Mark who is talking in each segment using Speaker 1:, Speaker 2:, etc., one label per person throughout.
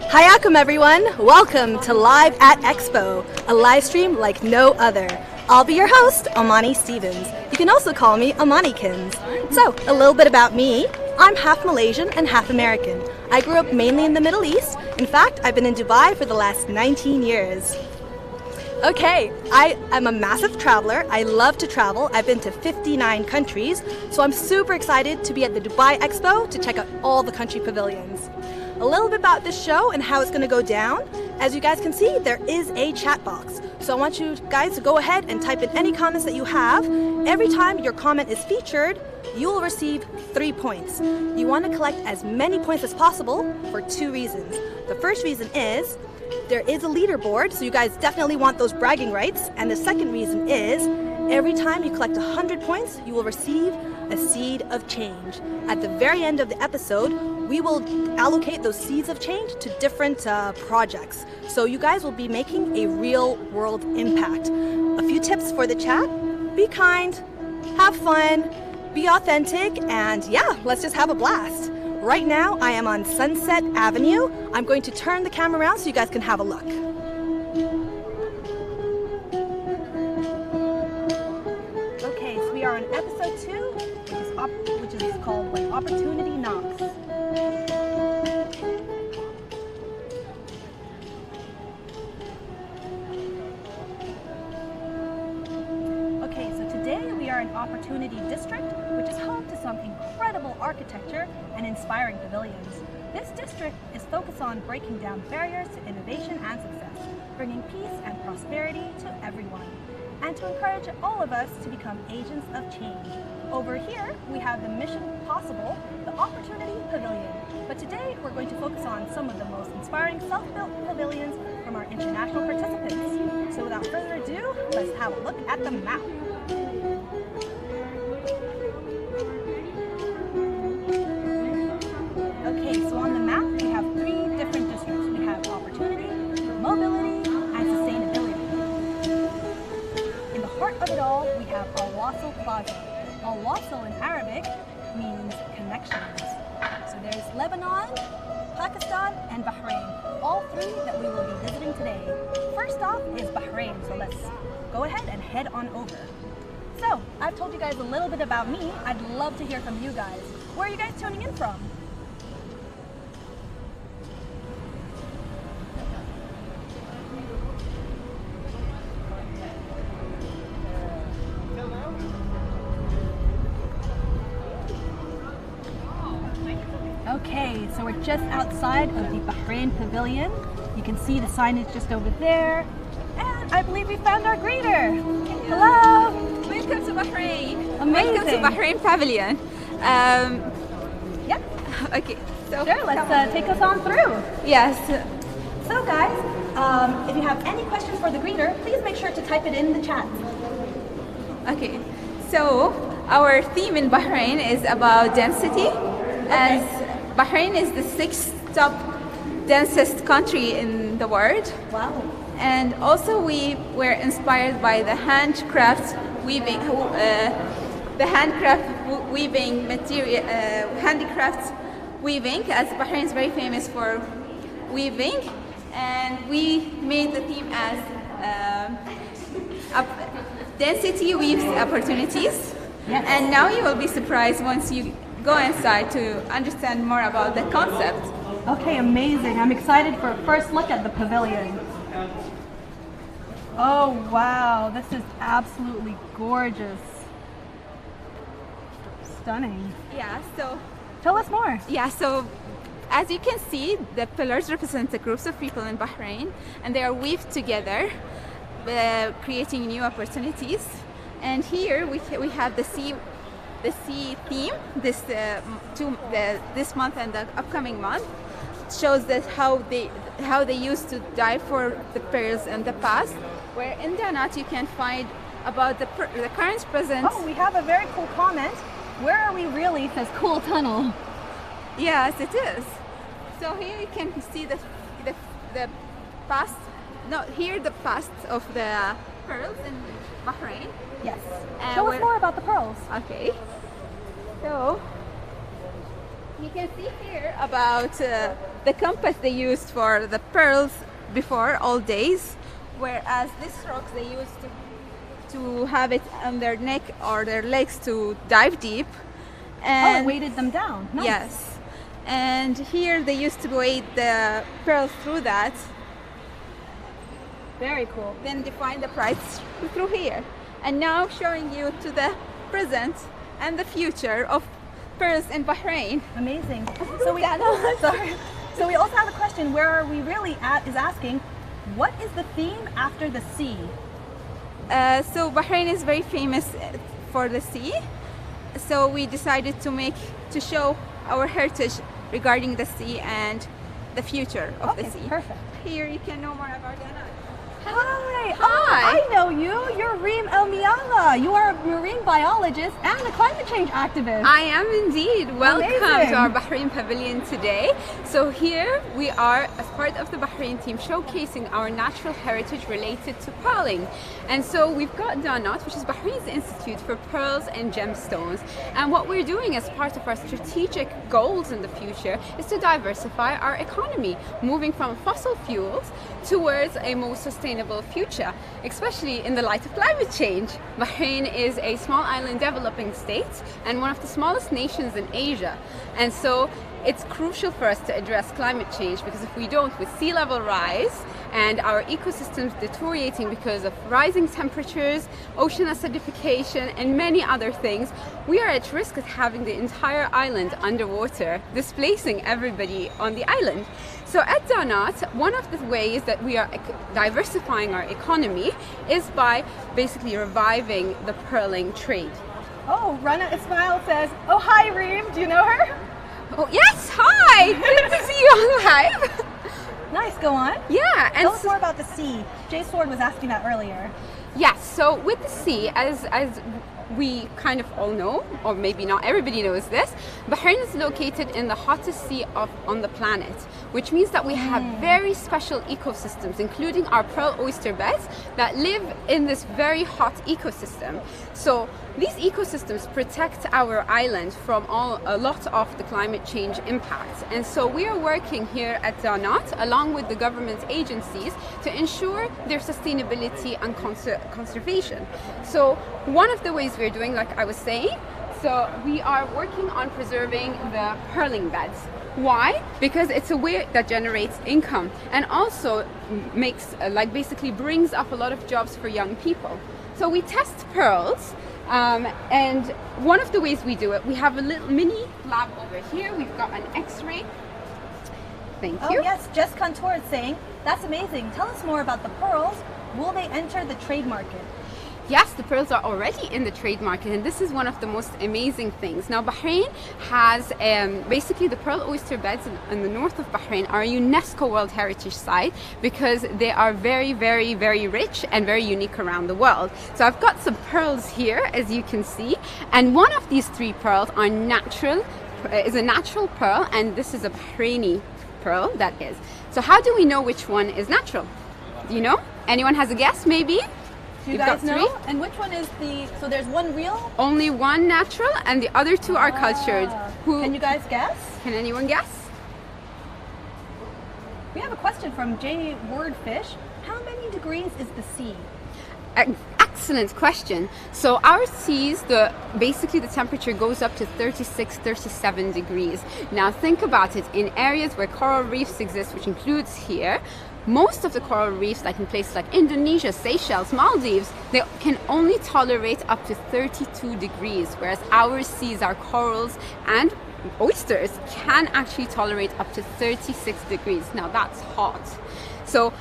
Speaker 1: Hayakum everyone! Welcome to Live at Expo, a live stream like no other. I'll be your host, Amani Stevens. You can also call me Amanikins. So, a little bit about me. I'm half Malaysian and half American. I grew up mainly in the Middle East. In fact, I've been in Dubai for the last 19 years. Okay, I'm a massive traveler. I love to travel. I've been to 59 countries, so I'm super excited to be at the Dubai Expo to check out all the country pavilions. A little bit about this show and how it's going to go down. As you guys can see, there is a chat box. So I want you guys to go ahead and type in any comments that you have. Every time your comment is featured, you will receive 3 points. You want to collect as many points as possible for 2 reasons. The first reason is there is a leaderboard, so you guys definitely want those bragging rights. And the second reason is every time you collect 100 points, you will receive a seed of change. At the very end of the episode, we will allocate those seeds of change to different projects. So you guys will be making a real world impact. A few tips for the chat: be kind, have fun, be authentic, and yeah, let's just have a blast. Right now, I am on Sunset Avenue. I'm going to turn the camera around so you guys can have a look. Okay, so we are on episode 2, which is called When Opportunity Knocks. Okay, so today we are in Opportunity District, which is home to some incredible architecture and inspiring pavilions. This district is focused on breaking down barriers to innovation and success, bringing peace and prosperity to everyone, and to encourage all of us to become agents of change. Over here, we have the Mission Possible, the Opportunity Pavilion. But today, we're going to focus on some of the most inspiring self-built pavilions from our international participants. So without further ado, let's have a look at the map. Okay, so on the map, we have 3 different districts. We have opportunity, mobility, and sustainability. In the heart of it all, we have Al-Wasl Plaza. Al-Wasl in Arabic means connections. So there's Lebanon, Pakistan, and Bahrain, all 3 that we will be visiting today. First off is Bahrain, so let's go ahead and head on over. So, I've told you guys a little bit about me. I'd love to hear from you guys. Where are you guys tuning in from? Okay, so we're just outside of the Bahrain Pavilion. You can see the signage just over there. And I believe we found our greeter. Hello!
Speaker 2: Welcome to Bahrain.
Speaker 1: Amazing.
Speaker 2: Welcome to Bahrain Pavilion.
Speaker 1: Yep.
Speaker 2: Okay. So
Speaker 1: sure, let's take us on through.
Speaker 2: Yes.
Speaker 1: So guys, if you have any questions for the greeter, please make sure to type it in the chat.
Speaker 2: Okay. So our theme in Bahrain is about density. As Bahrain is the 6th top densest country in the world.
Speaker 1: Wow.
Speaker 2: And also we were inspired by the handcraft weaving, handicraft weaving, as Bahrain is very famous for weaving. And we made the theme as density weaves opportunities.
Speaker 1: Yes.
Speaker 2: And now you will be surprised once you go inside to understand more about the concept.
Speaker 1: Okay, amazing. I'm excited for a first look at the pavilion. Oh wow, this is absolutely gorgeous. Stunning.
Speaker 2: Yeah, so
Speaker 1: tell us more.
Speaker 2: Yeah, so as you can see, the pillars represent the groups of people in Bahrain, and they are weaved together, creating new opportunities. And here we have the sea theme this month and the upcoming month. It shows that how they used to dive for the pearls in the past. Where in Danat you can find about the current present.
Speaker 1: Oh, we have a very cool comment. Where are we really? It says cool tunnel.
Speaker 2: Yes, it is. So here you can see the past. No, here the past of the pearls in Bahrain.
Speaker 1: Yes. Show us more about the pearls.
Speaker 2: Okay. So you can see here about the compass they used for the pearls before all days, whereas this rocks they used to have it on their neck or their legs to dive deep. And
Speaker 1: it weighted them down. Nice.
Speaker 2: Yes. And here they used to weight the pearls through that.
Speaker 1: Very cool.
Speaker 2: Then define the price through here. And now showing you to the present and the future of pearls in Bahrain.
Speaker 1: Amazing. So we sorry. So we also have a question where we really at is asking, what is the theme after the sea?
Speaker 2: So Bahrain is very famous for the sea. So we decided to show our heritage regarding the sea and the future of the sea.
Speaker 1: Perfect.
Speaker 2: Here you can know more about that.
Speaker 1: Hi.
Speaker 2: Hi.
Speaker 1: Oh, I know you. You're Reem El Miala. You are a marine biologist and a climate change activist.
Speaker 3: I am indeed. Welcome
Speaker 1: Amazing.
Speaker 3: to our Bahrain Pavilion today. So here we are as part of the Bahrain team showcasing our natural heritage related to pearling. And so we've got Danat, which is Bahrain's Institute for Pearls and Gemstones. And what we're doing as part of our strategic goals in the future is to diversify our economy, moving from fossil fuels towards a more sustainable future, especially in the light of climate change. Bahrain is a small island developing state and one of the smallest nations in Asia. And so it's crucial for us to address climate change, because if we don't, with sea level rise and our ecosystems deteriorating because of rising temperatures, ocean acidification, and many other things, we are at risk of having the entire island underwater, displacing everybody on the island. So at Danat, one of the ways that we are diversifying our economy is by basically reviving the pearling trade.
Speaker 1: Oh, Rana Ismail says, oh, hi, Reem. Do you know her?
Speaker 3: Oh, yes, hi! Good to see you on live.
Speaker 1: Nice, go on.
Speaker 3: Yeah, and
Speaker 1: Tell us more about the sea. Jay Sword was asking that earlier.
Speaker 3: yes, so with the sea, as we kind of all know, or maybe not everybody knows this, Bahrain is located in the hottest sea on the planet, which means that we have very special ecosystems, including our pearl oyster beds that live in this very hot ecosystem. So these ecosystems protect our island from a lot of the climate change impacts. And so we are working here at Danat, along with the government agencies, to ensure their sustainability and conservation. So one of the ways we're doing, like I was saying, so we are working on preserving the pearling beds. Why? Because it's a way that generates income and also makes, basically brings up a lot of jobs for young people. So we test pearls, and one of the ways we do it, we have a little mini lab over here. We've got an X-ray. Thank you.
Speaker 1: Oh yes, Jess Contour is saying, that's amazing. Tell us more about the pearls. Will they enter the trade market?
Speaker 3: Yes, the pearls are already in the trade market, and this is one of the most amazing things. Now, Bahrain has basically the pearl oyster beds in the north of Bahrain are a UNESCO World Heritage Site because they are very, very, very rich and very unique around the world. So I've got some pearls here, as you can see, and one of these three pearls are is a natural pearl, and this is a Bahraini pearl, that is. So how do we know which one is natural? Do you know? Anyone has a guess, maybe?
Speaker 1: Do you guys know? And which one is so there's one real?
Speaker 3: Only one natural and the other two are cultured.
Speaker 1: Can you guys guess?
Speaker 3: Can anyone guess?
Speaker 1: We have a question from J Wordfish. How many degrees is the sea?
Speaker 3: Excellent question. So our seas, basically the temperature goes up to 36, 37 degrees. Now think about it, in areas where coral reefs exist, which includes here, most of the coral reefs, like in places like Indonesia, Seychelles, Maldives, they can only tolerate up to 32 degrees, whereas our seas, our corals and oysters can actually tolerate up to 36 degrees. Now that's hot. So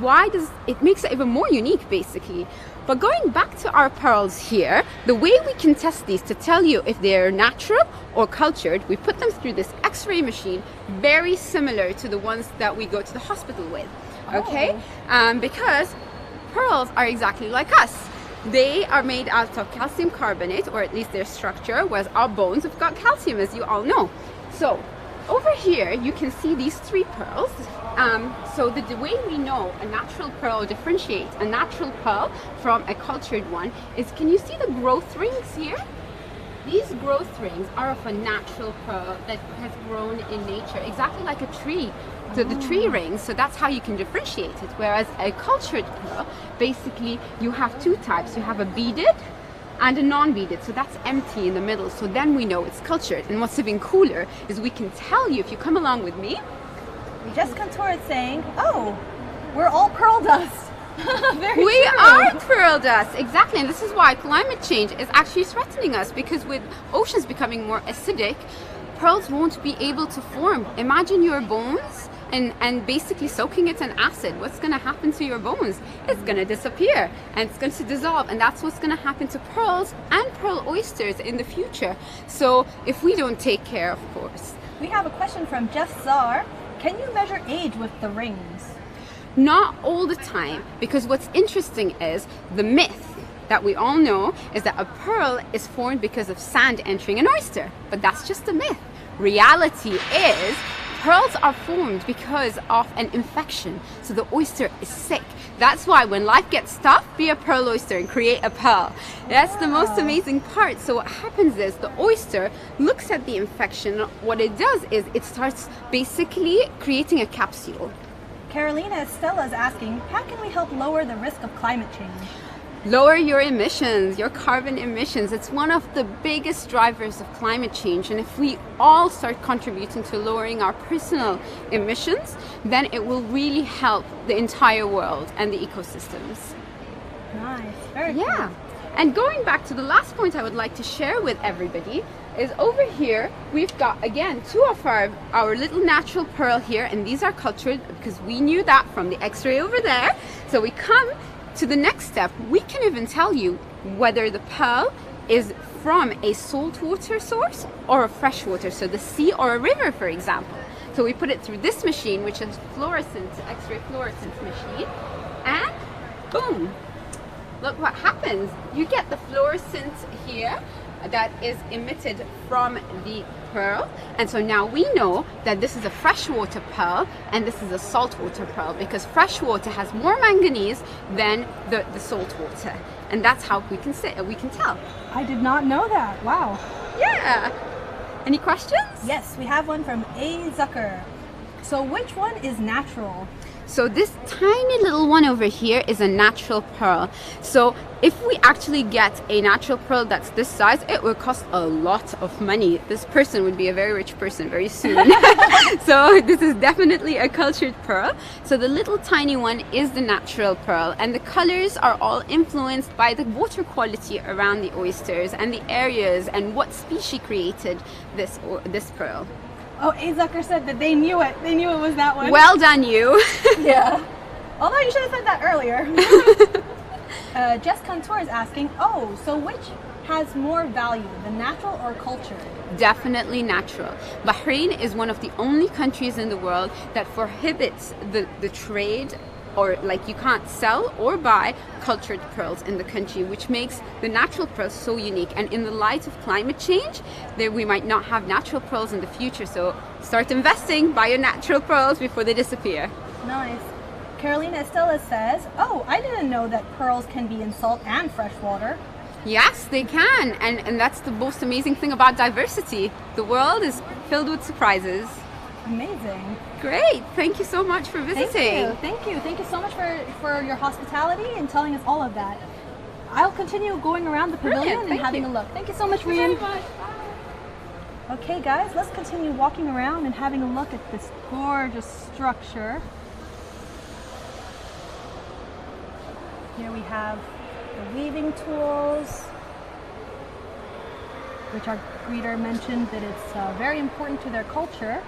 Speaker 3: why does it makes it even more unique, basically? But going back to our pearls here, the way we can test these to tell you if they're natural or cultured, we put them through this X-ray machine, very similar to the ones that we go to the hospital with, okay? Because pearls are exactly like us. They are made out of calcium carbonate, or at least their structure, whereas our bones have got calcium, as you all know. So over here, you can see these three pearls. So the way we know a natural pearl, differentiate a natural pearl from a cultured one, is, can you see the growth rings here? These growth rings are of a natural pearl that has grown in nature, exactly like a tree. So the tree rings, so that's how you can differentiate it. Whereas a cultured pearl, basically you have two types. You have a beaded and a non-beaded, so that's empty in the middle. So then we know it's cultured. And what's even cooler is we can tell you, if you come along with me.
Speaker 1: Just Contour is saying, oh, we're all pearl dust. Very
Speaker 3: We
Speaker 1: true.
Speaker 3: are pearl dust, exactly, and this is why climate change is actually threatening us, because with oceans becoming more acidic, pearls won't be able to form. Imagine your bones and basically soaking it in acid. What's going to happen to your bones? It's going to disappear and it's going to dissolve, and that's what's going to happen to pearls and pearl oysters in the future. So if we don't take care, of course.
Speaker 1: We have a question from Jeff Czar. Can you measure age with the rings?
Speaker 3: Not all the time, because what's interesting is the myth that we all know is that a pearl is formed because of sand entering an oyster, but that's just a myth. Reality is pearls are formed because of an infection, so the oyster is sick. That's why when life gets tough, be a pearl oyster and create a pearl. That's the most amazing part. So what happens is the oyster looks at the infection. What it does is it starts basically creating a capsule.
Speaker 1: Carolina Estella is asking, how can we help lower the risk of climate change?
Speaker 3: Lower your emissions, your carbon emissions. It's one of the biggest drivers of climate change. And if we all start contributing to lowering our personal emissions, then it will really help the entire world and the ecosystems.
Speaker 1: Nice, very
Speaker 3: Yeah.
Speaker 1: cool.
Speaker 3: And going back to the last point I would like to share with everybody is over here we've got again two of our little natural pearl here, and these are cultured because we knew that from the x-ray over there. So we come to the next step. We can even tell you whether the pearl is from a saltwater source or a freshwater, so the sea or a river, for example. So we put it through this machine, which is fluorescent, x-ray fluorescence machine, and boom, look what happens. You get the fluorescent here that is emitted from the pearl, and so now we know that this is a freshwater pearl and this is a saltwater pearl, because freshwater has more manganese than the saltwater, and that's how we can tell.
Speaker 1: I did not know that. Wow.
Speaker 3: Yeah. Any questions?
Speaker 1: Yes, we have one from A. Zucker. So which one is natural?
Speaker 3: So this tiny little one over here is a natural pearl. So if we actually get a natural pearl that's this size, it will cost a lot of money. This person would be a very rich person very soon. So this is definitely a cultured pearl. So the little tiny one is the natural pearl, and the colors are all influenced by the water quality around the oysters and the areas and what species created this pearl.
Speaker 1: Oh, A. Zucker said that they knew it. They knew it was that one.
Speaker 3: Well done, you.
Speaker 1: Yeah. Although you should have said that earlier. Jess Contour is asking, oh, so which has more value, the natural or cultured?
Speaker 3: Definitely natural. Bahrain is one of the only countries in the world that prohibits the trade, or like you can't sell or buy cultured pearls in the country, which makes the natural pearls so unique. And in the light of climate change, we might not have natural pearls in the future, so start investing, buy your natural pearls before they disappear.
Speaker 1: Nice. Carolina Estella says, oh, I didn't know that pearls can be in salt and fresh water.
Speaker 3: Yes, they can, and that's the most amazing thing about diversity. The world is filled with surprises.
Speaker 1: Amazing.
Speaker 3: Great, thank you so much for visiting.
Speaker 1: Thank you so much for your hospitality and telling us all of that. I'll continue going around the pavilion
Speaker 3: Brilliant,
Speaker 1: and having
Speaker 3: you.
Speaker 1: a look. Thank you so much, Rian. Okay guys, let's continue walking around and having a look at this gorgeous structure. Here we have the weaving tools, which our greeter mentioned that it's very important to their culture.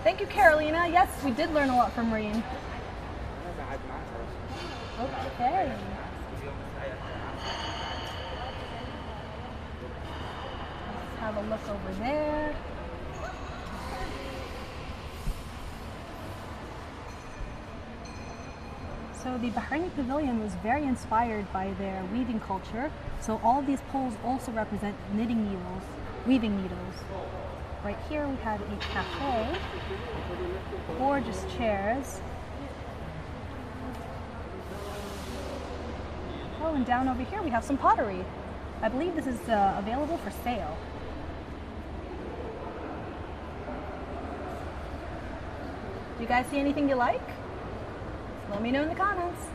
Speaker 1: Thank you, Carolina. Yes, we did learn a lot from Reen. Okay. Let's have a look over there. So the Bahraini Pavilion was very inspired by their weaving culture. So all of these poles also represent knitting needles, weaving needles. Right here we have a cafe, gorgeous chairs, Oh, and down over here we have some pottery. I believe this is available for sale. Do you guys see anything you like? Let me know in the comments.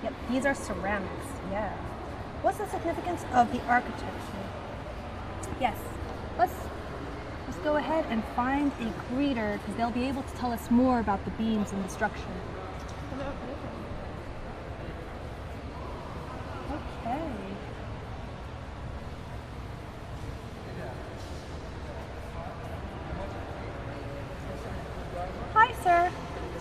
Speaker 1: Yep, these are ceramics, yeah. What's the significance of the architecture? Yes, let's go ahead and find a greeter because they'll be able to tell us more about the beams and the structure. Okay. Hi, sir.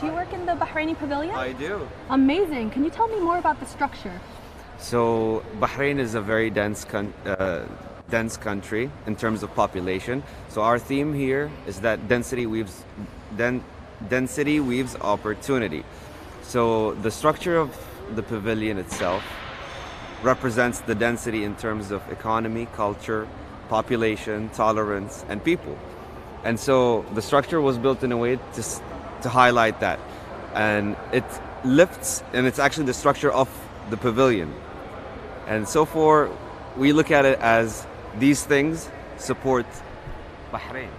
Speaker 1: Do you work in the Bahraini Pavilion?
Speaker 4: I do.
Speaker 1: Amazing. Can you tell me more about the structure?
Speaker 4: So Bahrain is a very dense country in terms of population. So our theme here is that density weaves opportunity. So the structure of the pavilion itself represents the density in terms of economy, culture, population, tolerance, and people. And so the structure was built in a way to highlight that. And it lifts, and it's actually the structure of the pavilion. And so far, we look at it as these things support Bahrain.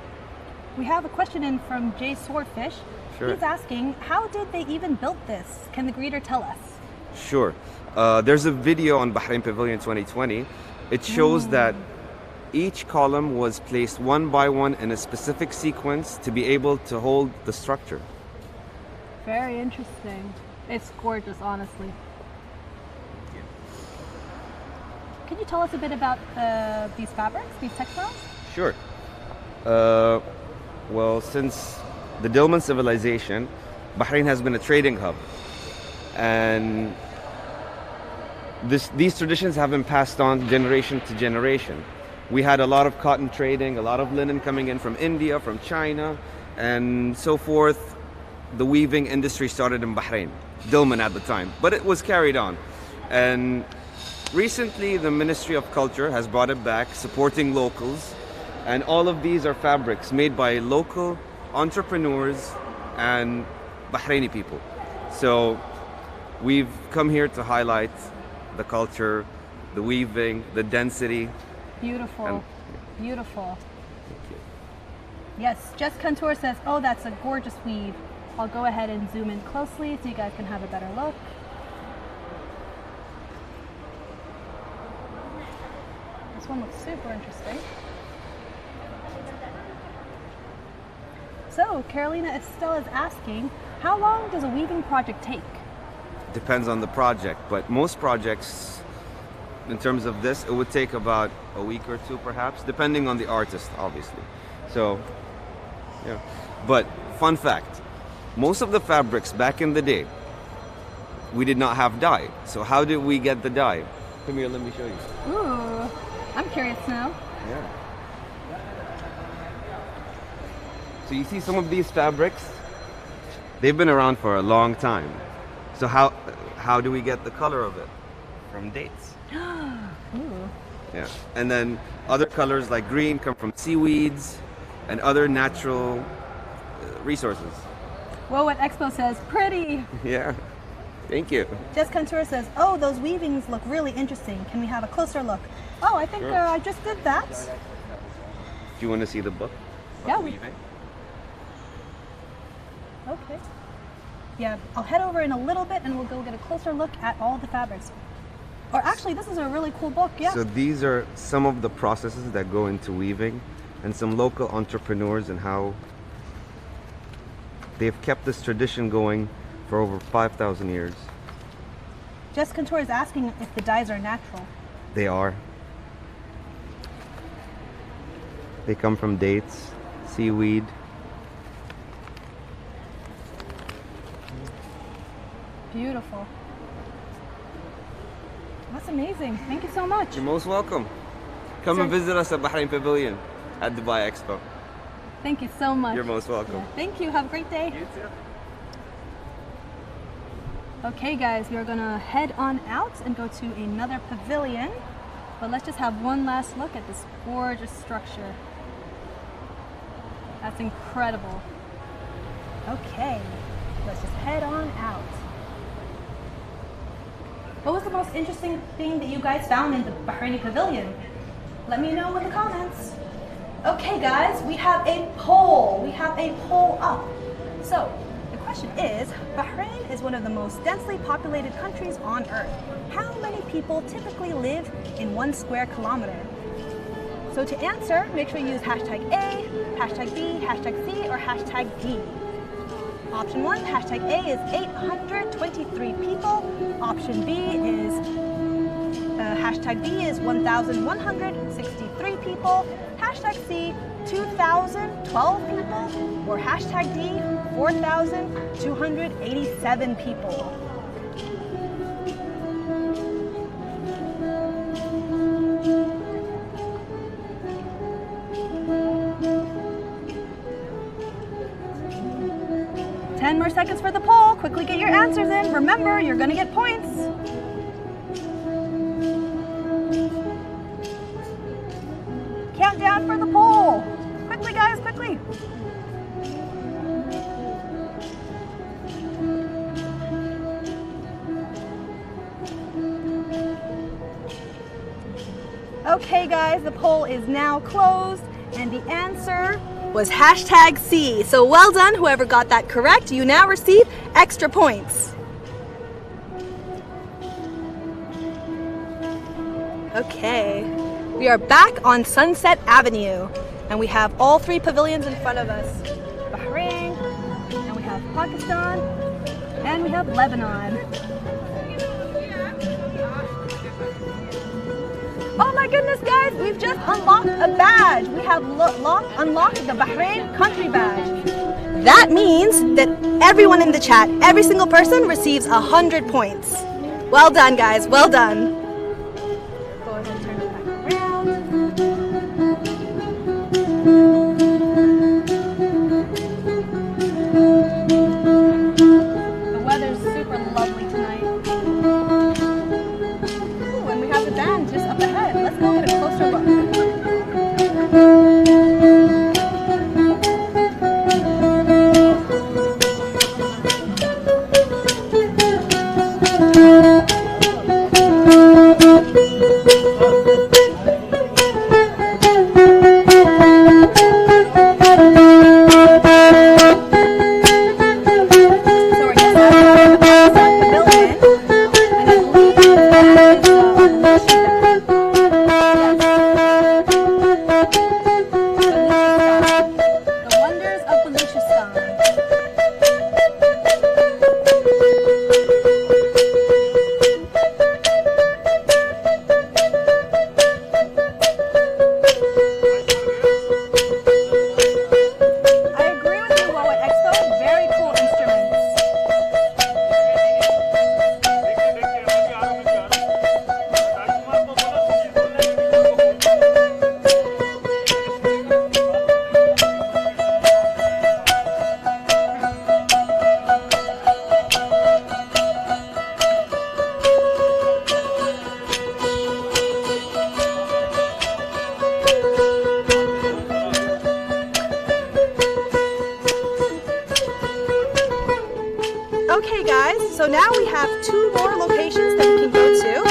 Speaker 1: We have a question in from Jay Swordfish.
Speaker 4: Sure.
Speaker 1: He's asking, how did they even build this? Can the greeter tell us?
Speaker 4: Sure. There's a video on Bahrain Pavilion 2020. It shows that each column was placed one by one in a specific sequence to be able to hold the structure.
Speaker 1: Very interesting. It's gorgeous, honestly. Can you tell us a bit about these fabrics, these textiles?
Speaker 4: Sure. Well, since the Dilmun civilization, Bahrain has been a trading hub. And these traditions have been passed on generation to generation. We had a lot of cotton trading, a lot of linen coming in from India, from China, and so forth. The weaving industry started in Bahrain, Dilmun at the time, but it was carried on. And recently, the Ministry of Culture has brought it back, supporting locals. And all of these are fabrics made by local entrepreneurs and Bahraini people. So we've come here to highlight the culture, the weaving, the density.
Speaker 1: Beautiful, beautiful. Yes, Jess Contour says, oh, that's a gorgeous weave. I'll go ahead and zoom in closely so you guys can have a better look. This one looks super interesting. So, Carolina Estelle is asking, how long does a weaving project take?
Speaker 4: Depends on the project, but most projects, in terms of this, it would take about a week or two perhaps, depending on the artist, obviously. So, yeah. But, fun fact, most of the fabrics back in the day, we did not have dye. So how did we get the dye? Come here, let me show you.
Speaker 1: Ooh, I'm curious now.
Speaker 4: Yeah. So you see some of these fabrics, they've been around for a long time. So how do we get the color of it? From dates.
Speaker 1: Ooh.
Speaker 4: Yeah. And then other colors like green come from seaweeds and other natural resources.
Speaker 1: Whoa, what Expo says, pretty.
Speaker 4: Yeah. Thank you.
Speaker 1: Jess Contour says, oh, those weavings look really interesting. Can we have a closer look? Oh, I think
Speaker 4: Sure.
Speaker 1: I just did that.
Speaker 4: Do you want to see the book?
Speaker 1: Yeah,
Speaker 4: About
Speaker 1: we-
Speaker 4: weaving?
Speaker 1: Okay. Yeah, I'll head over in a little bit and we'll go get a closer look at all the fabrics. Or actually, this is a really cool book, yeah.
Speaker 4: So these are some of the processes that go into weaving and some local entrepreneurs and how they've kept this tradition going for over 5,000 years.
Speaker 1: Jess Contour is asking if the dyes are natural.
Speaker 4: They are. They come from dates, seaweed.
Speaker 1: Beautiful. That's amazing. Thank you so much.
Speaker 4: You're most welcome. Come
Speaker 1: Sir.
Speaker 4: and visit us at Bahrain Pavilion at Dubai Expo.
Speaker 1: Thank you so much.
Speaker 4: You're most welcome.
Speaker 1: Yeah, thank you. Have a great day.
Speaker 4: You too.
Speaker 1: Okay, guys, we are gonna head on out and go to another pavilion. But let's just have one last look at this gorgeous structure. That's incredible. Okay. let's just head on out. What was the most interesting thing that you guys found in the Bahraini Pavilion? Let me know in the comments. Okay guys, we have a poll. We have a poll up. So, the question is, Bahrain is one of the most densely populated countries on earth. How many people typically live in 1 square kilometer? So to answer, make sure you use hashtag A, hashtag B, hashtag C, or hashtag D. Option 1, hashtag A is 823 people. Option B is, hashtag B is 1,163 people. Hashtag C, 2,012 people. Or hashtag D, 4,287 people. Ten more seconds for the poll. Quickly get your answers in. Remember, you're gonna get points. Countdown for the poll. Quickly, guys, quickly. Okay, guys, the poll is now closed, and the answer was hashtag C. So well done, whoever got that correct. You now receive extra points. Okay, we are back on Sunset Avenue, and we have all 3 pavilions in front of us. Bahrain, and we have Pakistan, and we have Lebanon. Oh my goodness, guys, we've just unlocked a badge. We have unlocked the Bahrain country badge. That means that everyone in the chat, every single person receives 100 points. Well done, guys, well done. Go ahead and turn it back around. The weather's super lovely tonight. Ooh, and we have the band just up ahead. Let's go get a closer look. Okay guys, so now we have 2 more locations that we can go to.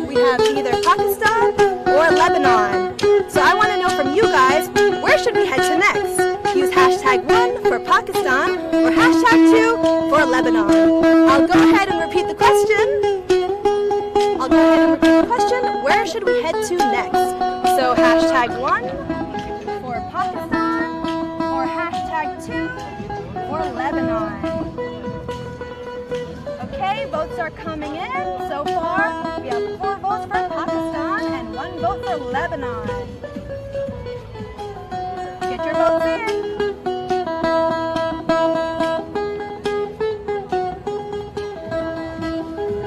Speaker 1: We have either Pakistan or Lebanon. So I want to know from you guys, where should we head to next? Use hashtag 1 for Pakistan or hashtag 2 for Lebanon. I'll go ahead and repeat the question. Where should we head to next? So hashtag 1 for Pakistan or hashtag 2 for Lebanon. Okay, votes are coming in. So far, we have 4 votes for Pakistan and 1 vote for Lebanon. Get your votes in.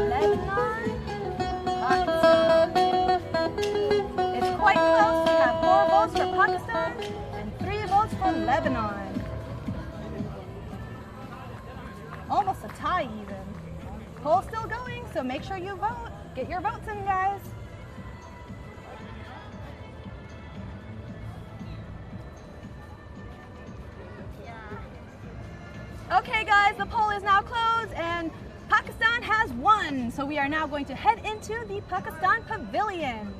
Speaker 1: Lebanon, Pakistan. It's quite close. We have 4 votes for Pakistan and 3 votes for Lebanon. Almost a tie even. Poll's still going, so make sure you vote. Get your votes in, guys. Okay, guys, the poll is now closed and Pakistan has won. So we are now going to head into the Pakistan Pavilion.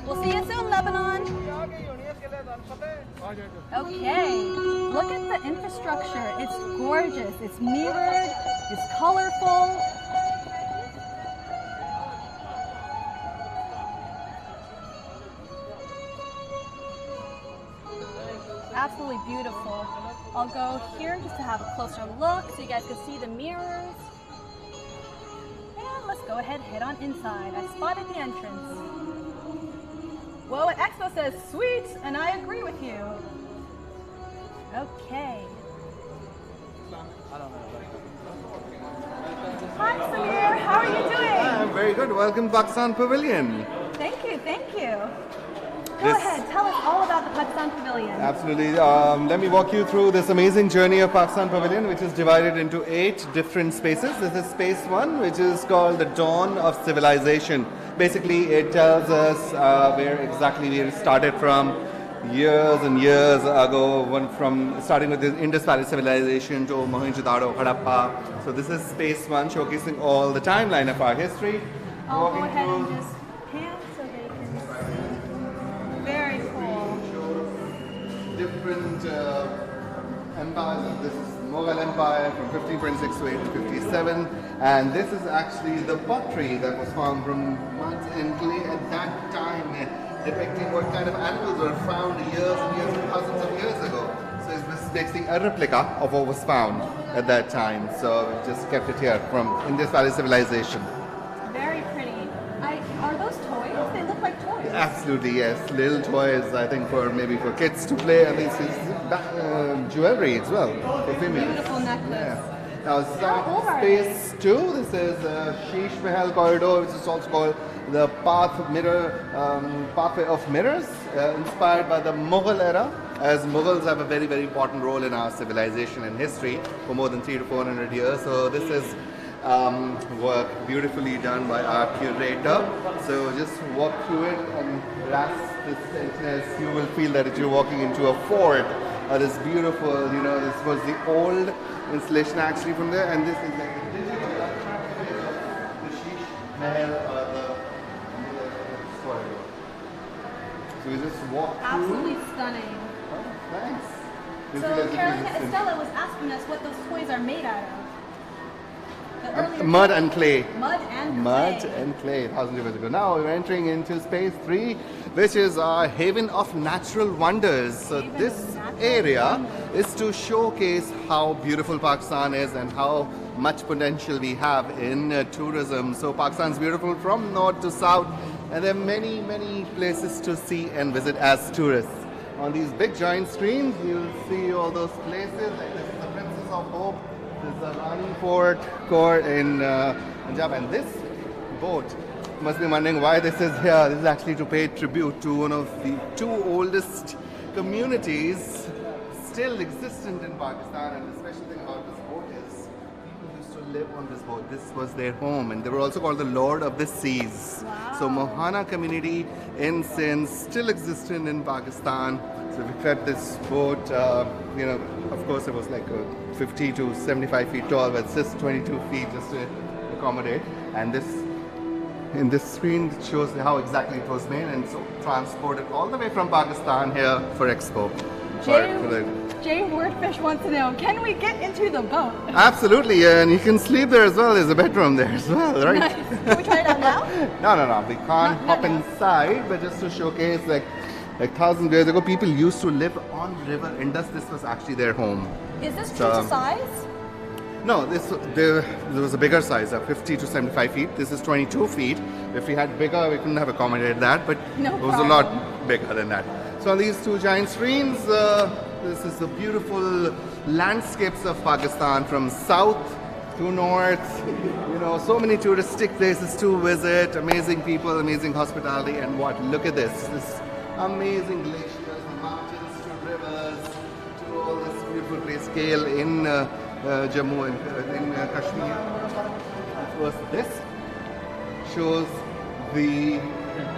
Speaker 1: We'll see you soon, Lebanon. Okay, look at the infrastructure. It's gorgeous, it's mirrored, it's colorful. Absolutely beautiful. I'll go here just to have a closer look so you guys can see the mirrors. And let's go ahead and head on inside. I spotted the entrance. Whoa, Expo says sweet, and I agree with you. Okay. Hi, Samir. How are you doing?
Speaker 5: I'm very good. Welcome to Pakistan Pavilion.
Speaker 1: Thank you, thank you. Go ahead, tell us all about the Pakistan Pavilion.
Speaker 5: Absolutely. Let me walk you through this amazing journey of Pakistan Pavilion, which is divided into 8 different spaces. This is space 1, which is called the Dawn of Civilization. Basically, it tells us where exactly we started from years and years ago, starting with the Indus Valley civilization to Mohenjo-daro, Harappa. So this is space 1, showcasing all the timeline of our history.
Speaker 1: I'll go ahead and just pan so they can see. Very cool.
Speaker 5: Different empires. This is Mughal Empire from 1526 to 1857, and this is actually the pottery that was found from mud and clay at that time, depicting what kind of animals were found years and years and thousands of years ago. So it's basically a replica of what was found at that time. So we just kept it here from Indus Valley civilization.
Speaker 1: Very pretty. Are those toys? They look like toys.
Speaker 5: Absolutely, yes. Little toys, I think, maybe for kids to play, and this is jewelry as well for females.
Speaker 1: Beautiful necklace.
Speaker 5: Yeah. Now, space 2, this is Sheesh Mahal corridor, which is also called the Pathway of Mirrors, inspired by the Mughal era, as Mughals have a very, very important role in our civilization and history for more than 300 to 400 years. So this is work beautifully done by our curator. So just walk through it and grasp this sentences. You will feel that you're walking into a fort. This beautiful, this was the old installation actually from there, and this is like the digital the Sheesh Mahal or the corridor. So we just walk through.
Speaker 1: Absolutely stunning.
Speaker 5: Oh, thanks.
Speaker 1: So Carolina Estella was asking us what those toys are made out of.
Speaker 5: Mud and clay.
Speaker 1: Mud and clay.
Speaker 5: Mud and clay, thousands of years ago. Now we're entering into space 3, which is our haven of natural wonders. So this area is to showcase how beautiful Pakistan is and how much potential we have in tourism. So Pakistan is beautiful from north to south, and there are many, many places to see and visit as tourists. On these big giant screens, you'll see all those places. Like this is the Princess of Hope. This is the Rani Fort Court in Punjab, and this boat, you must be wondering why this is here. This is actually to pay tribute to one of the 2 oldest communities still existent in Pakistan, and the special thing about this boat is people used to live on this boat. This was their home, and they were also called the Lord of the Seas.
Speaker 1: Wow.
Speaker 5: So Mohana community in Sindh still existent in Pakistan. So we created this boat, of course it was like 50 to 75 feet tall, but it's just 22 feet just to accommodate. And in this screen it shows how exactly it was made, and so transported all the way from Pakistan here for Expo.
Speaker 1: Jay Wordfish wants to know, can we get into the boat?
Speaker 5: Absolutely, and you can sleep there as well. There's a bedroom there as well, right?
Speaker 1: Nice. Can we try it out now?
Speaker 5: No. We can't hop inside, but just to showcase like thousands of years ago, people used to live on River Indus. This was actually their home.
Speaker 1: Is this true to size?
Speaker 5: No, there was a bigger size, 50 to 75 feet. This is 22 feet. If we had bigger, we couldn't have accommodated that, but it was a lot bigger than that. So on these 2 giant screens, this is the beautiful landscapes of Pakistan from south to north. So many touristic places to visit, amazing people, amazing hospitality, and look at this amazing glaciers, from mountains to rivers, to all this beautiful place scale in Jammu and in Kashmir. This shows the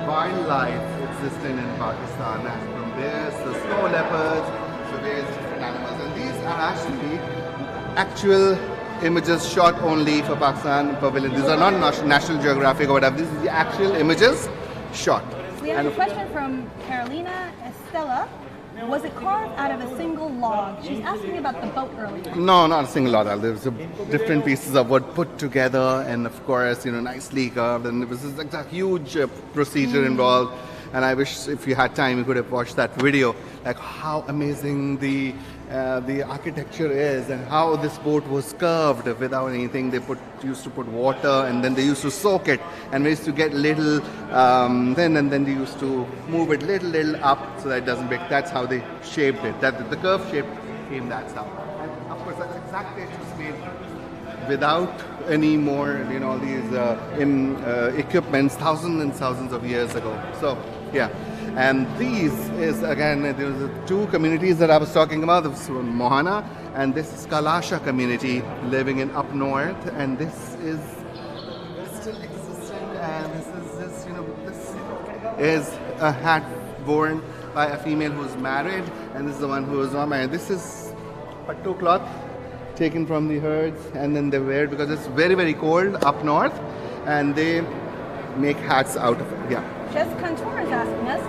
Speaker 5: wildlife existing in Pakistan, and from there, the snow leopards, so various different animals, and these are actually actual images shot only for Pakistan Pavilion. These are not National Geographic or whatever. These are the actual images shot.
Speaker 1: We have a question from Carolina Estella. Was it carved out of a single log? She's asking about the boat earlier.
Speaker 5: No, not a single log. There's different pieces of wood put together, and of course, nicely carved. And it was like a huge procedure involved. And I wish if you had time, you could have watched that video, like how amazing the architecture is, and how this boat was curved without anything. They used to put water, and then they used to soak it, and we used to get little then they used to move it little up so that it doesn't break. That's how they shaped it. That the curve shape came. That's how. And of course, that's exactly it was made without any more, all these equipments, thousands and thousands of years ago. So yeah. And these is, again, there's two communities that I was talking about. This is Mohana, and this is Kalasha community living in up north. And this is still existent. And this is a hat worn by a female who's married, and this is the one who is not married. This is pattu cloth taken from the herds, and then they wear it because it's very, very cold up north, and they make hats out of it. Yeah.
Speaker 1: Jess Contour is asking us,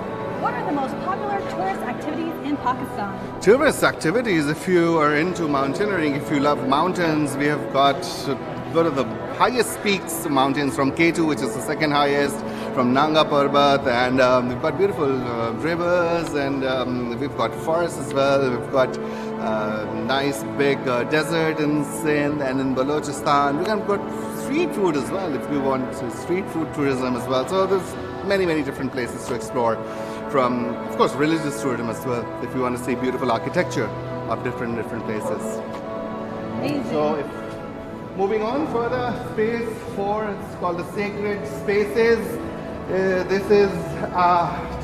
Speaker 1: what are the most popular tourist activities in Pakistan?
Speaker 5: Tourist activities, if you are into mountaineering, if you love mountains, we have got one of the highest peaks mountains from K2, which is the second highest, from Nanga Parbat, and we've got beautiful rivers, and we've got forests as well. We've got nice big desert in Sindh and in Balochistan. We've got street food as well, if you want street food tourism as well. So there's many, many different places to explore. From, of course, religious tourism as well, if you want to see beautiful architecture of different places.
Speaker 1: Amazing.
Speaker 5: So, moving on further, space 4, it's called the Sacred Spaces. This is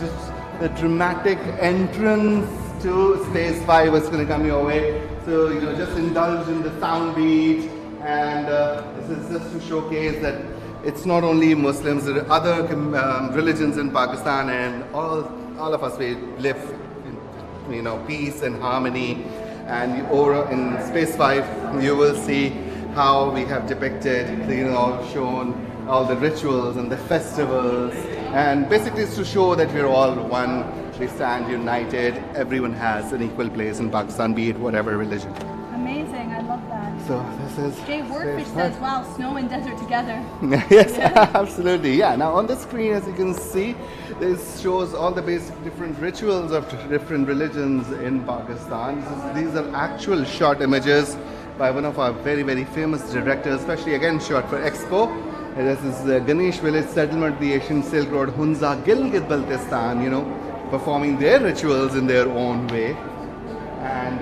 Speaker 5: just the dramatic entrance to space 5 is going to come your way. So, just indulge in the sound beat, and this is just to showcase that it's not only Muslims, there are other religions in Pakistan, and all of us, we live in peace and harmony. And over in Space 5, you will see how we have depicted, shown all the rituals and the festivals. And basically it's to show that we're all one, we stand united, everyone has an equal place in Pakistan, be it whatever religion.
Speaker 1: Amazing, I love that.
Speaker 5: So this is
Speaker 1: Jay Wordfish says, wow, snow and desert together.
Speaker 5: Yes, absolutely. Yeah. Now on the screen, as you can see, this shows all the basic different rituals of different religions in Pakistan. These are actual shot images by one of our very, very famous directors, especially again shot for Expo. And this is the Ganesh village settlement, the ancient Silk Road, Hunza, Gilgit-Baltistan, performing their rituals in their own way. And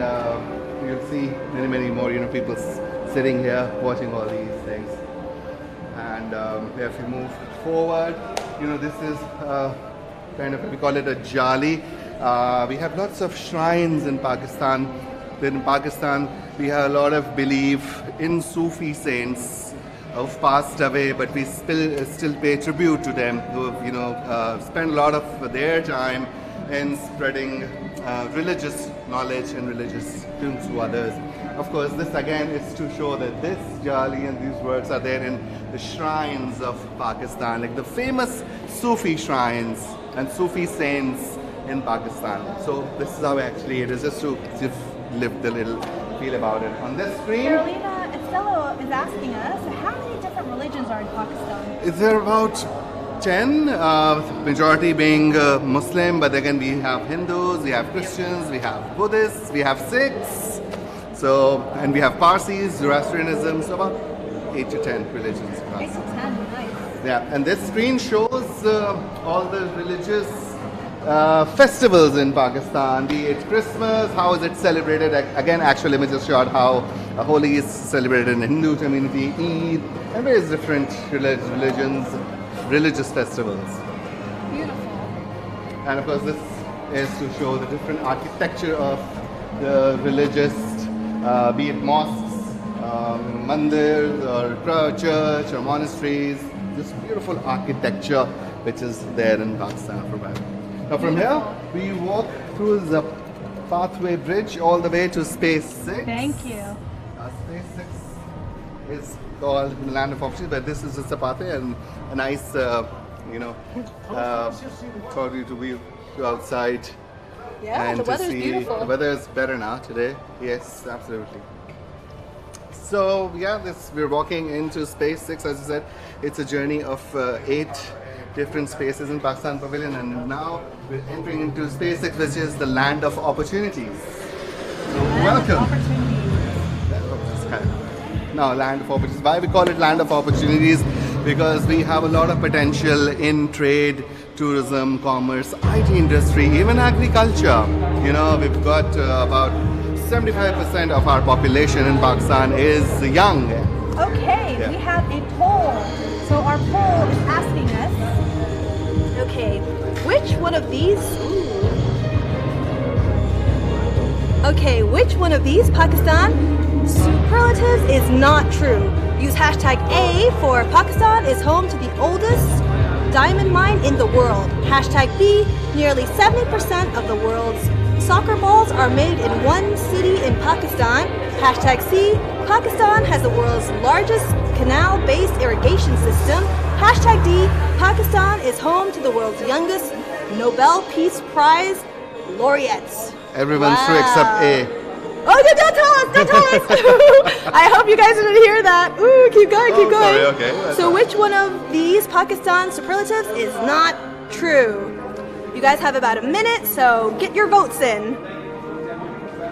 Speaker 5: you'll see many, many more, people sitting here watching all these things. And if we move forward, this is kind of, we call it a jali. We have lots of shrines in Pakistan. In Pakistan, we have a lot of belief in Sufi saints who've passed away, but we still pay tribute to them, who have, spend a lot of their time in spreading religious knowledge and religious films to others. Of course, this again is to show that this jali and these works are there in the shrines of Pakistan, like the famous Sufi shrines and Sufi saints in Pakistan. So this is how actually it is, just to live the little feel about it. On this screen,
Speaker 1: Carolina Estella is asking us, how many different religions are in Pakistan?
Speaker 5: is there about 10, majority being Muslim, but again we have Hindus, we have Christians, we have Buddhists, we have Sikhs, and we have Parsis, Zoroastrianism, so about 8 to 10 religions.
Speaker 1: 8 to 10, nice.
Speaker 5: Yeah, and this screen shows all the religious festivals in Pakistan, be it Christmas, how is it celebrated, again actual images shot how Holi is celebrated in the Hindu community, Eid, and various different religious festivals.
Speaker 1: Beautiful.
Speaker 5: And of course this is to show the different architecture of the religious, be it mosques, mandirs, or church, or monasteries, this beautiful architecture which is there in Pakistan for Bahrain. Now from here, we walk through the pathway bridge all the way to Space 6.
Speaker 1: Thank you.
Speaker 5: Space 6 is called the land of opportunity, but this is just a pathway and a nice, for you to be outside.
Speaker 1: Yeah,
Speaker 5: and
Speaker 1: the
Speaker 5: to
Speaker 1: weather's
Speaker 5: see.
Speaker 1: beautiful.
Speaker 5: The weather is better now today. Yes, absolutely. So yeah, we're walking into Space 6, as you said. It's a journey of 8 different spaces in Pakistan Pavilion, and now we're entering into Space 6, which is the land of opportunities. So welcome. Now, land of opportunities. Why we call it land of opportunities? Because we have a lot of potential in trade, tourism, commerce, IT industry, even agriculture. You know, we've got about 75% of our population in Pakistan is young.
Speaker 1: Okay,
Speaker 5: Yeah.
Speaker 1: we have a poll. So our poll is asking us, okay, which one of these Pakistan superlatives is not true? Use hashtag A for Pakistan is home to the oldest diamond mine in the world. Hashtag B, nearly 70% of the world's soccer balls are made in one city in Pakistan. Hashtag C, Pakistan has the world's largest canal-based irrigation system. Hashtag D, Pakistan is home to the world's youngest Nobel Peace Prize laureates.
Speaker 5: Everyone's true except A.
Speaker 1: Oh, no, don't tell us, don't tell us. I hope you guys didn't hear that. Ooh, keep going, keep going.
Speaker 5: Sorry, okay. That's
Speaker 1: So
Speaker 5: all.
Speaker 1: which one of these Pakistan superlatives is not true? You guys have about a minute, so get your votes in.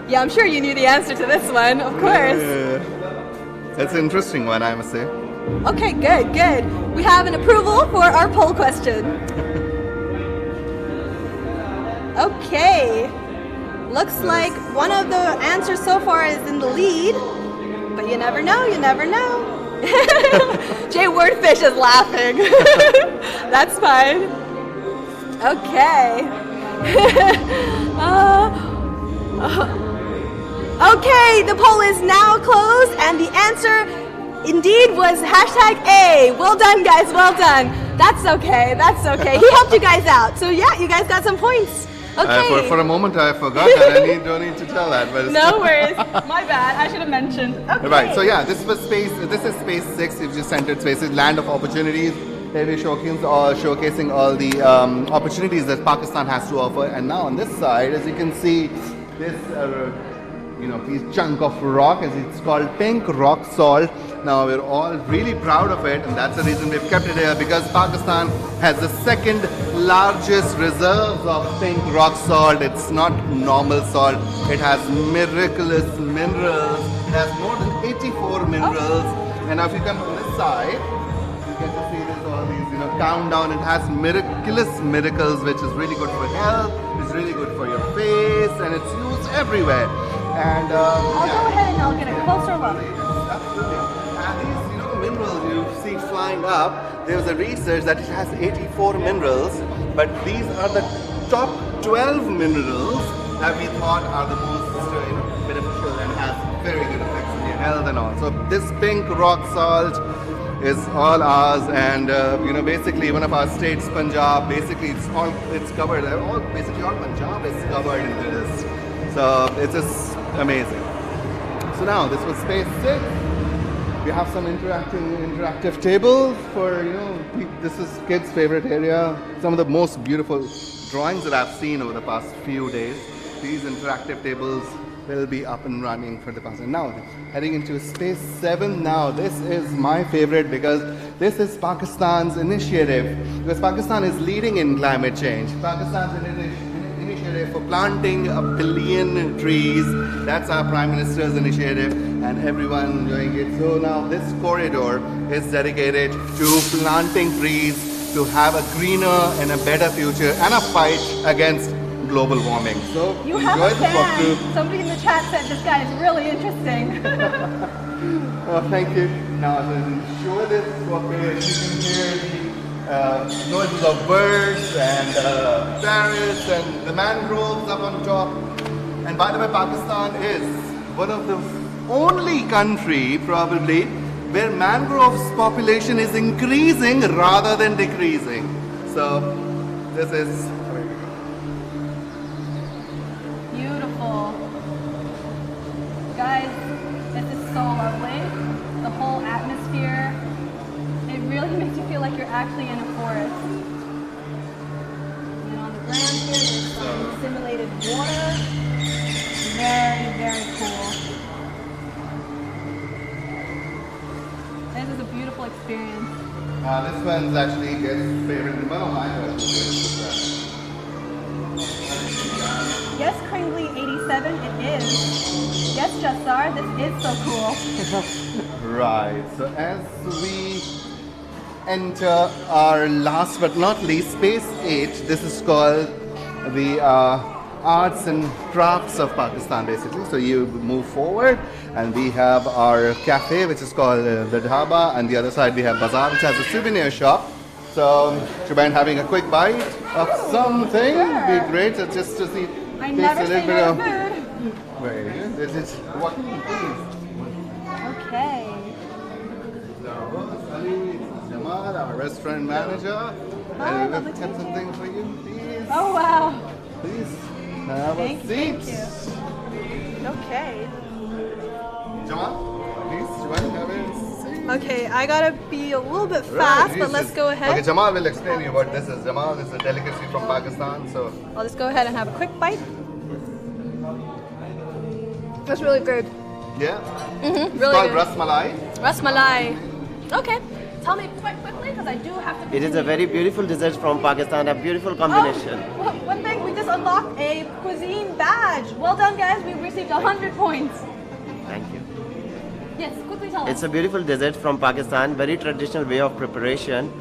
Speaker 1: Yeah, I'm sure you knew the answer to this one, of course.
Speaker 5: It's an interesting one, I must say.
Speaker 1: Okay, good, good. We have an approval for our poll question. Okay. Looks like one of the answers so far is in the lead, but you never know, you never know. Jay Wordfish is laughing. That's fine. Okay. Okay, the poll is now closed, and the answer indeed was hashtag A. Well done, guys, well done. That's okay, that's okay. He helped you guys out, so yeah, you guys got some points. Okay.
Speaker 5: For a moment, I forgot that. I don't need to tell that. But
Speaker 1: No worries. My bad. I should have mentioned. Okay.
Speaker 5: Right. So yeah, this is Space 6. We've just entered Space 6, land of opportunities. Here we're showcasing all the opportunities that Pakistan has to offer. And now on this side, as you can see, this piece chunk of rock, as it's called pink rock salt. Now we're all really proud of it, and that's the reason we've kept it here, because Pakistan has the second largest reserves of pink rock salt. It's not normal salt. It has miraculous minerals. It has more than 84 minerals. And now if you come from this side, you get to see this all these countdown. It has miraculous miracles, which is really good for health. It's really good for your face, and it's used everywhere. And
Speaker 1: I'll go ahead and I'll get a closer look.
Speaker 5: Absolutely. And these minerals you see flying up, there was a research that it has 84 minerals, but these are the top 12 minerals that we thought are the most beneficial and has very good effects on your health and all. So this pink rock salt is all ours, and basically one of our states, Punjab, basically it's covered. All Punjab is covered into this. So it's just amazing. So now this was Space 6. We have some interactive tables for this is kids' favorite area. Some of the most beautiful drawings that I've seen over the past few days. These interactive tables will be up and running for the past. And now heading into Space 7. Now this is my favorite because this is Pakistan's initiative. Because Pakistan is leading in climate change. Pakistan's initiative for planting 1 billion trees. That's our Prime Minister's initiative, and everyone enjoying it. So now this corridor is dedicated to planting trees to have a greener and a better future and a fight against global warming. So
Speaker 1: You have
Speaker 5: enjoy
Speaker 1: a
Speaker 5: the walkthrough.
Speaker 1: fan. Somebody in the chat said this guy is really interesting.
Speaker 5: Oh, thank you. Now to show this walkway, you can hear the noises of birds and parrots and the mangroves up on top. And by the way, Pakistan is one of the only country probably where mangroves population is increasing rather than decreasing. So this is
Speaker 1: Beautiful. Guys, this is so lovely. The whole atmosphere. It really makes you feel like you're actually in a forest. And on the ground here, there's some simulated water. Very, very cool. This is a beautiful experience.
Speaker 5: This one's actually his favorite in one of my versions.
Speaker 1: Yes, Kringley 87, it is. Yes, Jassar, this is so cool.
Speaker 5: Right, so as we enter our last but not least space 8, this is called the arts and crafts of Pakistan basically. So you move forward and we have our cafe which is called the Dhaba, and the other side we have Bazaar which has a souvenir shop. So do you mind having a quick bite of something?
Speaker 1: Sure.
Speaker 5: Be great, so just to see.
Speaker 1: I never say no to food.
Speaker 5: Very good. This is what please.
Speaker 1: Okay.
Speaker 5: So, Ali, Jamal, our restaurant manager.
Speaker 1: Hi,
Speaker 5: And
Speaker 1: lovely
Speaker 5: we've
Speaker 1: to
Speaker 5: got
Speaker 1: meet you.
Speaker 5: something for you, please.
Speaker 1: Oh, wow.
Speaker 5: Please have
Speaker 1: Thank
Speaker 5: a seat.
Speaker 1: you. Okay.
Speaker 5: Jamal, please, do you mind having a seat?
Speaker 1: Okay, I gotta be a little bit
Speaker 5: Right,
Speaker 1: fast, but
Speaker 5: this
Speaker 1: let's
Speaker 5: is-
Speaker 1: go ahead.
Speaker 5: Okay, Jamal will explain you what this is. Jamal is a delicacy from Pakistan, so
Speaker 1: I'll just go ahead and have a quick bite. That's really good.
Speaker 5: yeah.
Speaker 1: Mm-hmm,
Speaker 5: It's
Speaker 1: really
Speaker 5: called
Speaker 1: good.
Speaker 5: Ras Malai.
Speaker 1: Ras Malai. Okay. Tell me quite quickly because I do have to.
Speaker 6: It is a
Speaker 1: continue.
Speaker 6: very beautiful dessert from Pakistan, a beautiful combination.
Speaker 1: Oh, one thing, we just unlocked a cuisine badge. Well done, guys. We've received 100 points.
Speaker 6: Thank you.
Speaker 1: Yes, quickly tell us.
Speaker 6: It's a beautiful dessert from Pakistan, very traditional way of preparation.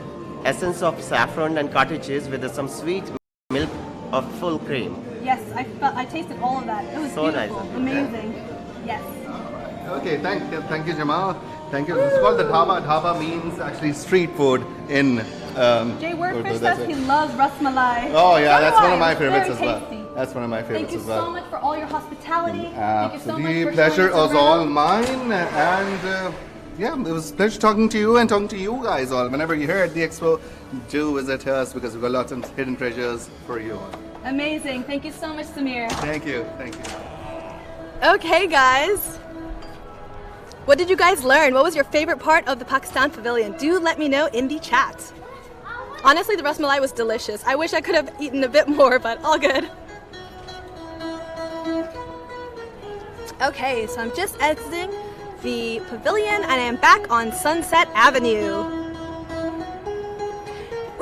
Speaker 6: Essence of saffron and cottage cheese with some sweet milk of full cream.
Speaker 1: Yes, I tasted all of that. It was
Speaker 6: So
Speaker 1: beautiful.
Speaker 6: nice.
Speaker 1: Amazing. Yes.
Speaker 5: Okay, thank you, Jamal. Thank you. It's called the Dhaba. Dhaba means actually street food in.
Speaker 1: Jay Wordfish
Speaker 5: Urdu,
Speaker 1: says
Speaker 5: that's
Speaker 1: he
Speaker 5: it.
Speaker 1: loves Ras Malai.
Speaker 5: Oh yeah,
Speaker 1: So
Speaker 5: that's
Speaker 1: do
Speaker 5: one
Speaker 1: I.
Speaker 5: of my
Speaker 1: It's
Speaker 5: favorites
Speaker 1: very
Speaker 5: as well.
Speaker 1: tasty.
Speaker 5: That's one of my
Speaker 1: Thank
Speaker 5: favorites
Speaker 1: you
Speaker 5: as well.
Speaker 1: so much for all your hospitality. Thank you so much
Speaker 5: Absolutely,
Speaker 1: for
Speaker 5: pleasure
Speaker 1: showing us
Speaker 5: was all
Speaker 1: around.
Speaker 5: mine, and yeah, it was a pleasure talking to you and talking to you guys all. Whenever you're here at the Expo, do visit us because we've got lots of hidden treasures for you.
Speaker 1: Amazing. Thank you so much, Samir.
Speaker 5: Thank you, thank you.
Speaker 1: Okay, guys. What did you guys learn? What was your favorite part of the Pakistan Pavilion? Do let me know in the chat. Honestly, the Ras Malai was delicious. I wish I could have eaten a bit more, but all good. Okay, so I'm just exiting the pavilion and I am back on Sunset Avenue.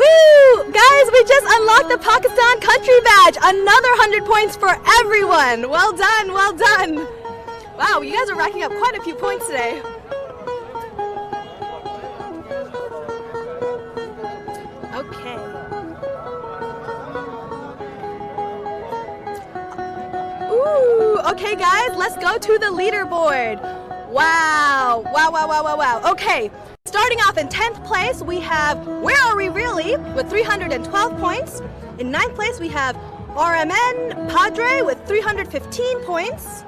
Speaker 1: Woo! Guys, we just unlocked the Pakistan country badge. Another 100 points for everyone. Well done, well done. Wow, you guys are racking up quite a few points today. Okay. Ooh, okay guys, let's go to the leaderboard. Wow, wow, wow, wow, wow, wow. Okay, starting off in 10th place, we have Where Are We Really with 312 points. In 9th place, we have RMN Padre with 315 points.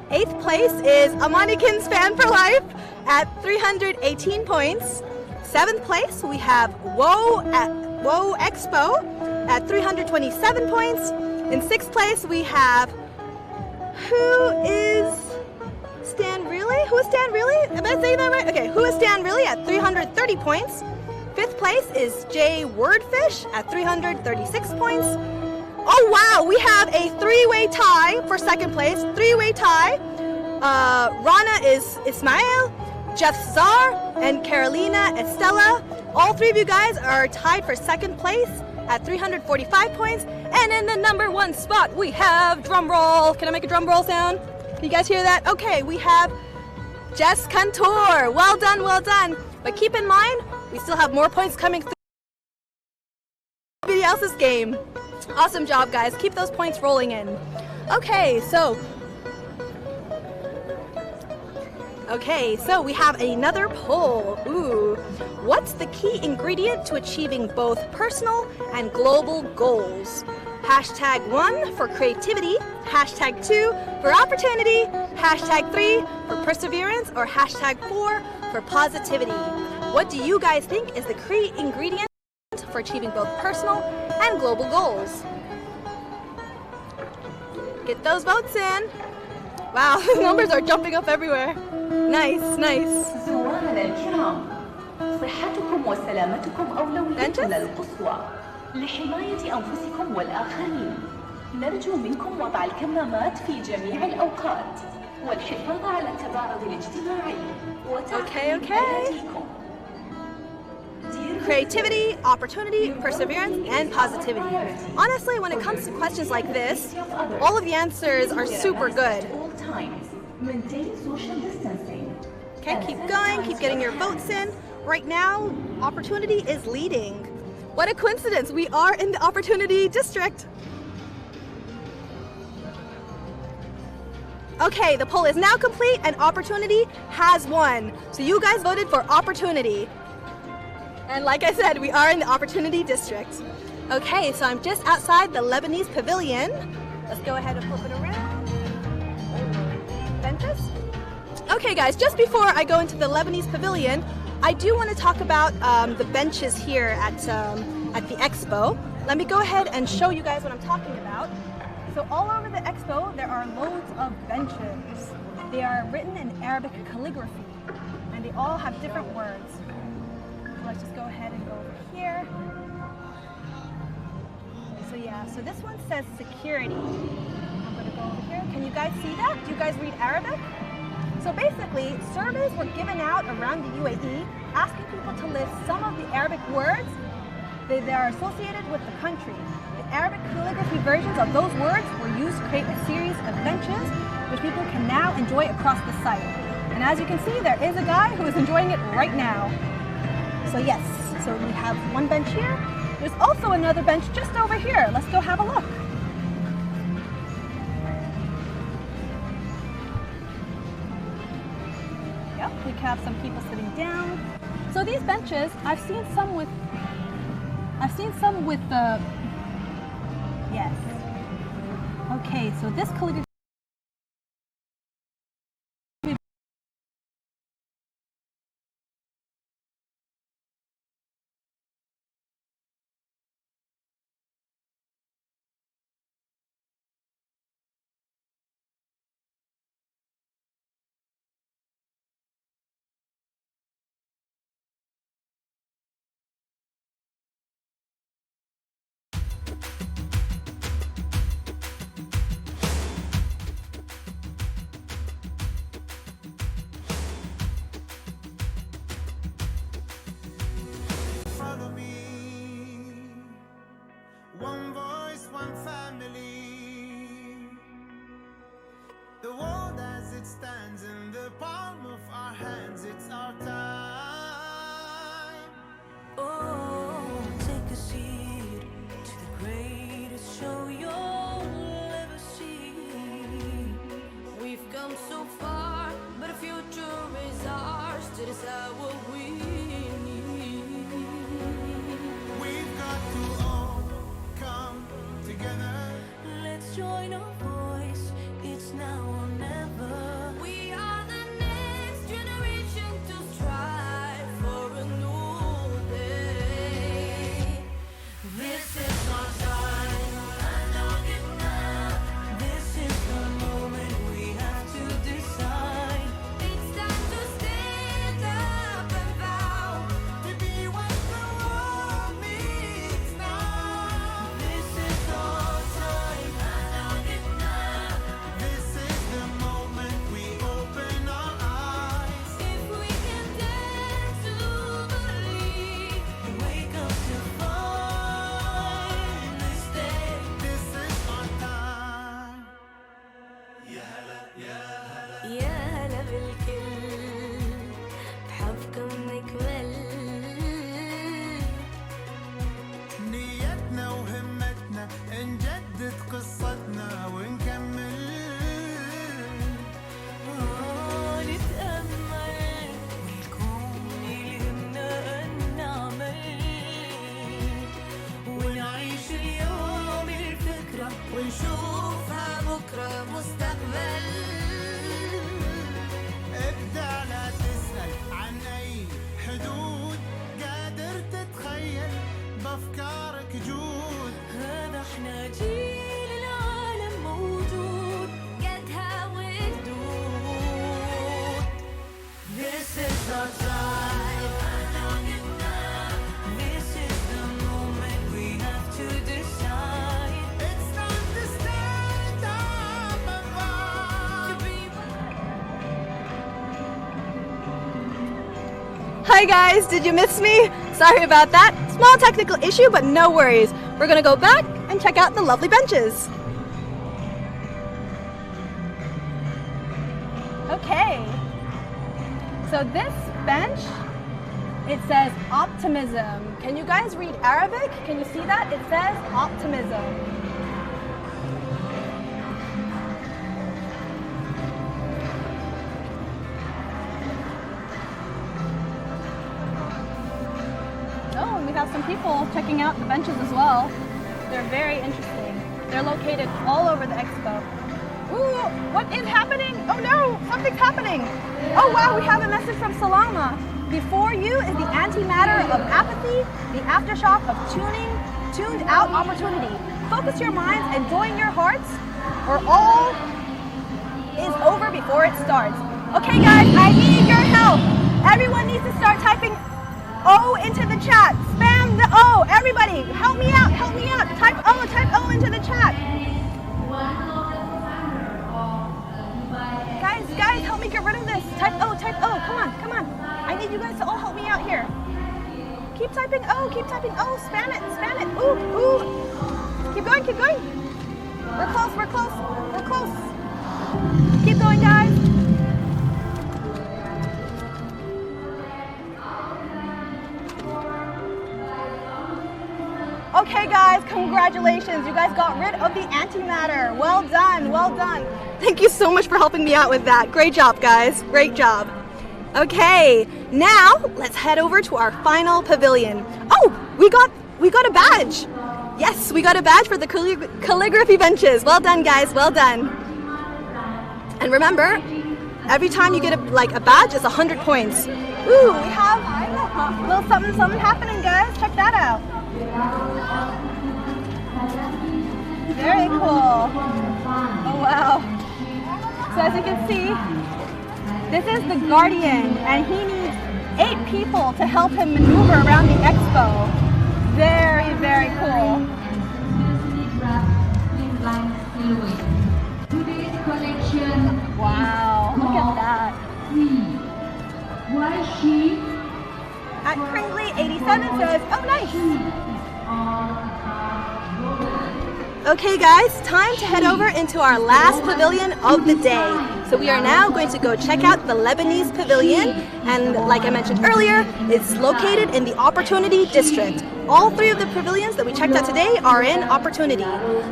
Speaker 1: 8th place is Amanikins Fan for Life at 318 points. 7th place, we have Whoa Expo at 327 points. In 6th place, we have Who is Stan Really? Who is Stan Really? Am I saying that right? Okay, Who is Stan Really at 330 points. 5th place is Jay Wordfish at 336 points. Oh wow, we have a three-way tie for 2nd place. Three-way tie. Rana is Ismail, Jeff Czar, and Carolina Estella. All three of you guys are tied for 2nd place at 345 points. And in the number 1 spot, we have, drum roll. Can I make a drum roll sound? Can you guys hear that? Okay, we have Jess Cantor. Well done, well done. But keep in mind, we still have more points coming through everybody else's game. Awesome job, guys. Keep those points rolling in. Okay, so we have another poll. Ooh. What's the key ingredient to achieving both personal and global goals? Hashtag 1 for creativity, hashtag 2 for opportunity, hashtag 3 for perseverance, or hashtag 4 for positivity. What do you guys think is the key ingredient for achieving both personal and global goals? Get those votes in. Wow, the numbers are jumping up everywhere. Nice, nice.
Speaker 7: زوارنا الكرام، صحتكم وسلامتكم أولويتنا القصوى لحماية أنفسكم والآخرين. نرجو منكم وضع الكمامات في جميع الأوقات والحفاظ على التباعد الاجتماعي وتعقيم أيديكم.
Speaker 1: Creativity, opportunity, perseverance, and positivity. Honestly, when it comes to questions like this, all of the answers are super good. Okay, keep going, keep getting your votes in. Right now, opportunity is leading. What a coincidence, we are in the opportunity district. Okay, the poll is now complete and opportunity has won. So you guys voted for opportunity. And like I said, we are in the opportunity district. Okay, so I'm just outside the Lebanese Pavilion. Let's go ahead and flip it around. Benches? Okay guys, just before I go into the Lebanese Pavilion, I do want to talk about the benches here at the Expo. Let me go ahead and show you guys what I'm talking about. So all over the Expo, there are loads of benches. They are written in Arabic calligraphy, and they all have different words. Let's just go ahead and go over here. So yeah, so this one says security. I'm gonna go over here. Can you guys see that? Do you guys read Arabic? So basically, surveys were given out around the UAE asking people to list some of the Arabic words that are associated with the country. The Arabic calligraphy versions of those words were used to create a series of benches which people can now enjoy across the site. And as you can see, there is a guy who is enjoying it right now. So yes, so we have one bench here. There's also another bench just over here. Let's go have a look. Yep, we have some people sitting down. So these benches, I've seen some with the, yes. Okay, so this calligraphy
Speaker 8: One voice, one family. The world as it stands in the palm of our hands, it's our time.
Speaker 9: Oh, take a seat to the greatest show you'll ever see. We've come so far, but the future is ours to decide what we need.
Speaker 8: We've got to all come together.
Speaker 9: Let's join our voice, it's now or never. We are the next generation to strive for a new day. This is our time, this is the moment we have to decide. It's time to stand up and fight.
Speaker 1: Hi guys, did you miss me? Sorry about that. Small technical issue, but no worries. We're gonna go back and check out the lovely benches. Okay. So this bench, it says optimism. Can you guys read Arabic? Can you see that? It says optimism. Oh, and we have some people checking out the benches as well. They're very interesting. They're located all over the expo. Ooh, what is happening? Oh no, something's happening. Oh wow, we have a message from Salama. Before you is the antimatter of apathy, the aftershock of tuned out opportunity. Focus your minds and join your hearts, or all is over before it starts. Okay guys, I need your help. Everyone needs to start typing O into the chat. Spam the O. Everybody, help me out, help me out. Type O into the chat. Guys, help me get rid of this. Type O, come on. I need you guys to all help me out here. Keep typing O, spam it. Ooh. Keep going. We're close. Keep going, guys. Okay guys, congratulations. You guys got rid of the antimatter. Well done. Thank you so much for helping me out with that. Great job, guys. Great job. Okay, now let's head over to our final pavilion. Oh, we got a badge. Yes, we got a badge for the calligraphy benches. Well done, guys. Well done. And remember, every time you get a badge, it's 100 points. Ooh, we have a little something happening, guys. Check that out. Very cool. Oh wow. So as you can see, this is the Guardian, and he needs 8 people to help him maneuver around the expo. Very, very cool. Wow, look at that. At Kringley 87 says, oh nice. Okay guys, time to head over into our last pavilion of the day. So we are now going to go check out the Lebanese Pavilion, and like I mentioned earlier, it's located in the Opportunity District. All 3 of the pavilions that we checked out today are in Opportunity.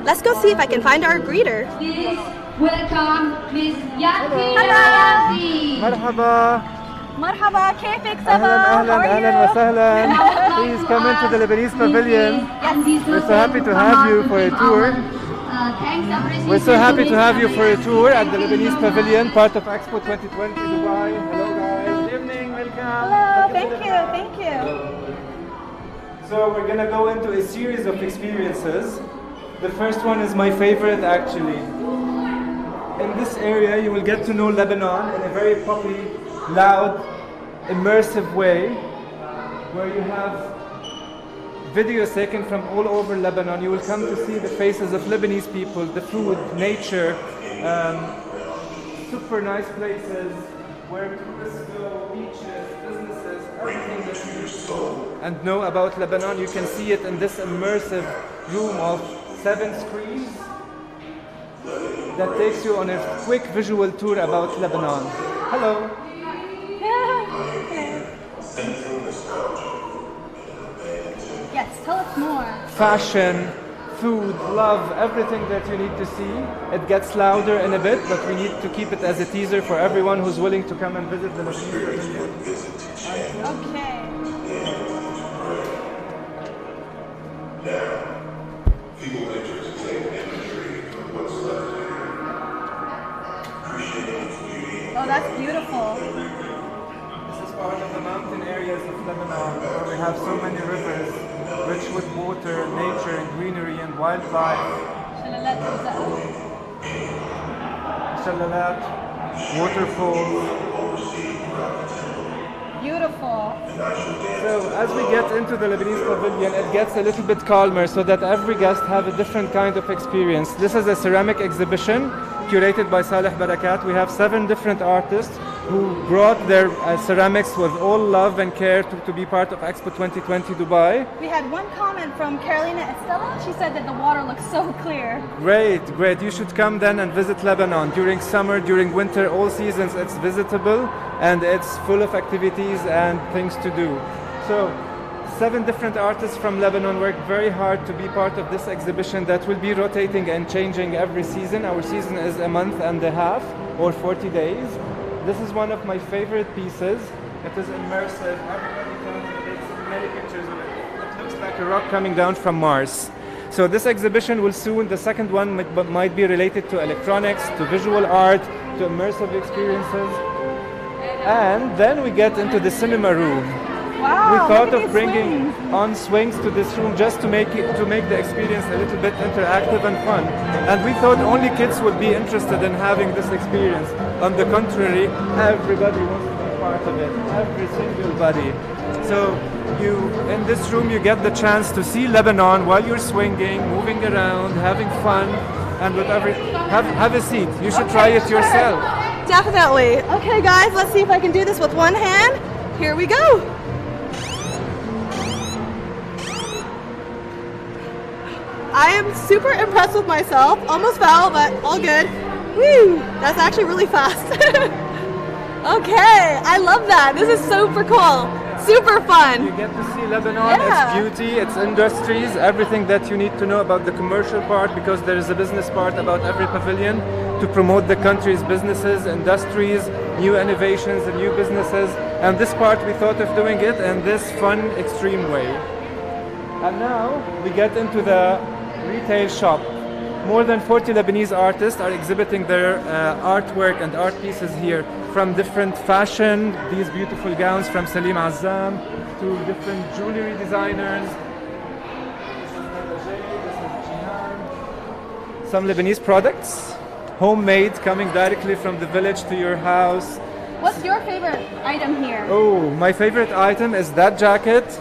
Speaker 1: Let's go see if I can find our greeter.
Speaker 10: Welcome, Miss Yati.
Speaker 11: Marhaba.
Speaker 1: Marhaba, كيفك صبا?
Speaker 11: أهلا وسهلا. Please come into the Lebanese Pavilion. We're so happy to have you for a tour. We're so happy to have you for a tour at the Lebanese Pavilion, part of Expo 2020 Dubai. Hello guys. Good evening, welcome.
Speaker 1: Hello, thank you.
Speaker 11: So we're gonna go into a series of experiences. The first one is my favorite actually. In this area you will get to know Lebanon in a very poppy, loud, immersive way, where you have videos taken from all over Lebanon. You will come to see the faces of Lebanese people, the food, nature, super nice places where tourists go, beaches, businesses, everything that you need to know and know about Lebanon. You can see it in this immersive room of 7 screens that takes you on a quick visual tour about Lebanon. Hello.
Speaker 1: Yes, tell us more.
Speaker 11: Fashion, food, love, everything that you need to see. It gets louder in a bit, but we need to keep it as a teaser for everyone who's willing to come and visit the Lebanese Pavilion.
Speaker 1: Okay. Oh, that's beautiful.
Speaker 11: This is part of the mountain areas of Lebanon, where we have so many rivers, rich with water, nature, and greenery, and wildlife. Shalalat, waterfalls.
Speaker 1: Beautiful.
Speaker 11: So as we get into the Lebanese Pavilion, it gets a little bit calmer so that every guest have a different kind of experience. This is a ceramic exhibition curated by Saleh Barakat. We have 7 different artists who brought their ceramics with all love and care to be part of Expo 2020 Dubai.
Speaker 1: We had one comment from Carolina Estella. She said that the water looks so clear.
Speaker 11: Great, great. You should come then and visit Lebanon. During summer, during winter, all seasons it's visitable and it's full of activities and things to do. So 7 different artists from Lebanon worked very hard to be part of this exhibition that will be rotating and changing every season. Our season is a month and a half or 40 days. This is one of my favorite pieces. It is immersive. Everybody comes and takes many pictures of it. It looks like a rock coming down from Mars. So this exhibition will soon, the second one might be related to electronics, to visual art, to immersive experiences. And then we get into the cinema room.
Speaker 1: Wow,
Speaker 11: we thought
Speaker 1: look at
Speaker 11: of
Speaker 1: these
Speaker 11: bringing
Speaker 1: swings.
Speaker 11: on swings to this room just to make the experience a little bit interactive and fun. And we thought only kids would be interested in having this experience. On the contrary, everybody wants to be part of it. Every single body. So in this room you get the chance to see Lebanon while you're swinging, moving around, having fun, and whatever. Have a seat. You should try it yourself.
Speaker 1: Definitely. Okay, guys, let's see if I can do this with one hand. Here we go. I am super impressed with myself. Almost fell, but all good. Woo! That's actually really fast. Okay, I love that. This is super cool. Super fun.
Speaker 11: You get to see Lebanon, its beauty, its industries, everything that you need to know about the commercial part, because there is a business part about every pavilion to promote the country's businesses, industries, new innovations and new businesses. And this part we thought of doing it in this fun, extreme way. And now we get into the retail shop. More than 40 Lebanese artists are exhibiting their artwork and art pieces here, from different fashion, these beautiful gowns from Salim Azzam, to different jewelry designers. Some Lebanese products, homemade, coming directly from the village to your house.
Speaker 1: What's your favorite item here?
Speaker 11: Oh, my favorite item is that jacket, these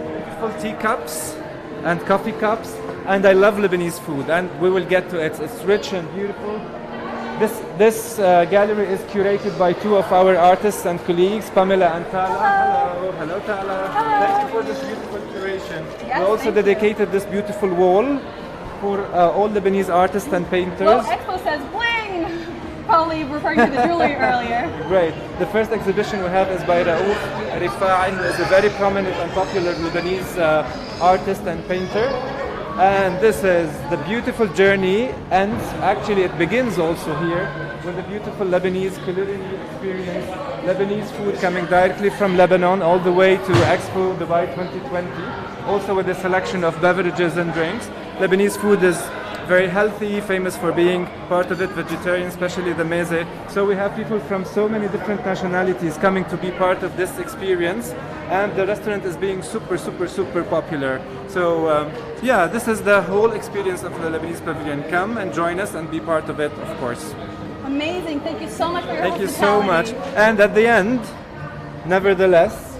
Speaker 11: beautiful teacups and coffee cups, and I love Lebanese food, and we will get to it. It's rich and beautiful. This gallery is curated by 2 of our artists and colleagues, Pamela and Tala. Hello, hello Tala. Thank you for this beautiful curation.
Speaker 1: Yes,
Speaker 11: we also dedicated this beautiful wall for all Lebanese artists and painters.
Speaker 1: Well, Expo says bling! Probably referring to the jewelry earlier.
Speaker 11: Great. The first exhibition we have is by Raouf Rifai, who is a very prominent and popular Lebanese artist and painter. And this is the beautiful journey, and actually it begins also here with the beautiful Lebanese culinary experience, Lebanese food coming directly from Lebanon all the way to Expo Dubai 2020, also with a selection of beverages and drinks. Lebanese food is very healthy, famous for being part of it, vegetarian, especially the meze. So we have people from so many different nationalities coming to be part of this experience, and the restaurant is being super, super, super popular. So yeah, this is the whole experience of the Lebanese Pavilion. Come and join us and be part of it, of course.
Speaker 1: Amazing. Thank you so much for your
Speaker 11: Thank you so much. And at the end, nevertheless,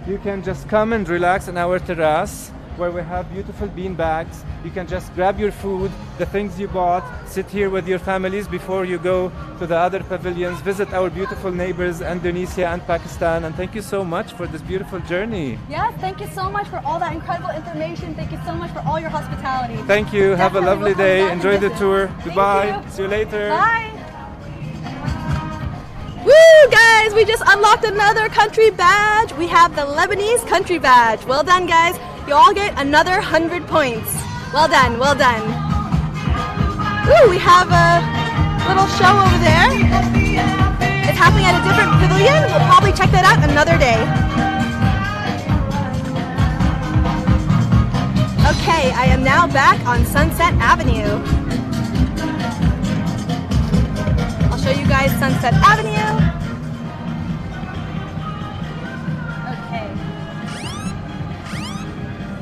Speaker 11: you can just come and relax in our terrace, where we have beautiful bean bags. You can just grab your food, the things you bought, sit here with your families before you go to the other pavilions, visit our beautiful neighbors, Indonesia and Pakistan. And thank you so much for this beautiful journey.
Speaker 1: Yes, thank you so much for all that incredible information. Thank you so much for all your hospitality.
Speaker 11: Thank you. Have a lovely day. Enjoy the tour. Goodbye.
Speaker 1: You.
Speaker 11: See you later.
Speaker 1: Bye. Woo, guys, we just unlocked another country badge. We have the Lebanese country badge. Well done, guys. You all get another 100 points. Well done, well done. Woo, we have a little show over there. It's happening at a different pavilion. We'll probably check that out another day. Okay, I am now back on Sunset Avenue. I'll show you guys Sunset Avenue.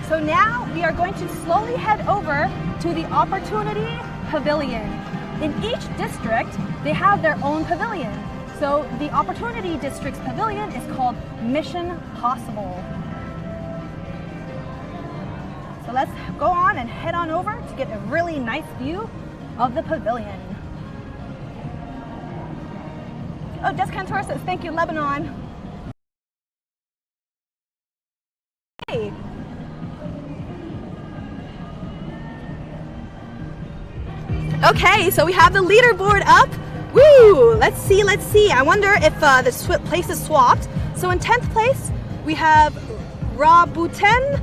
Speaker 1: So now we are going to slowly head over to the Opportunity Pavilion. In each district, they have their own pavilion. So the Opportunity District's pavilion is called Mission Possible. So let's go on and head on over to get a really nice view of the pavilion. Oh, Descantor says, thank you, Lebanon. Hey. Okay, so we have the leaderboard up. Woo! Let's see. I wonder if the place is swapped. So in 10th place, we have Rabuten.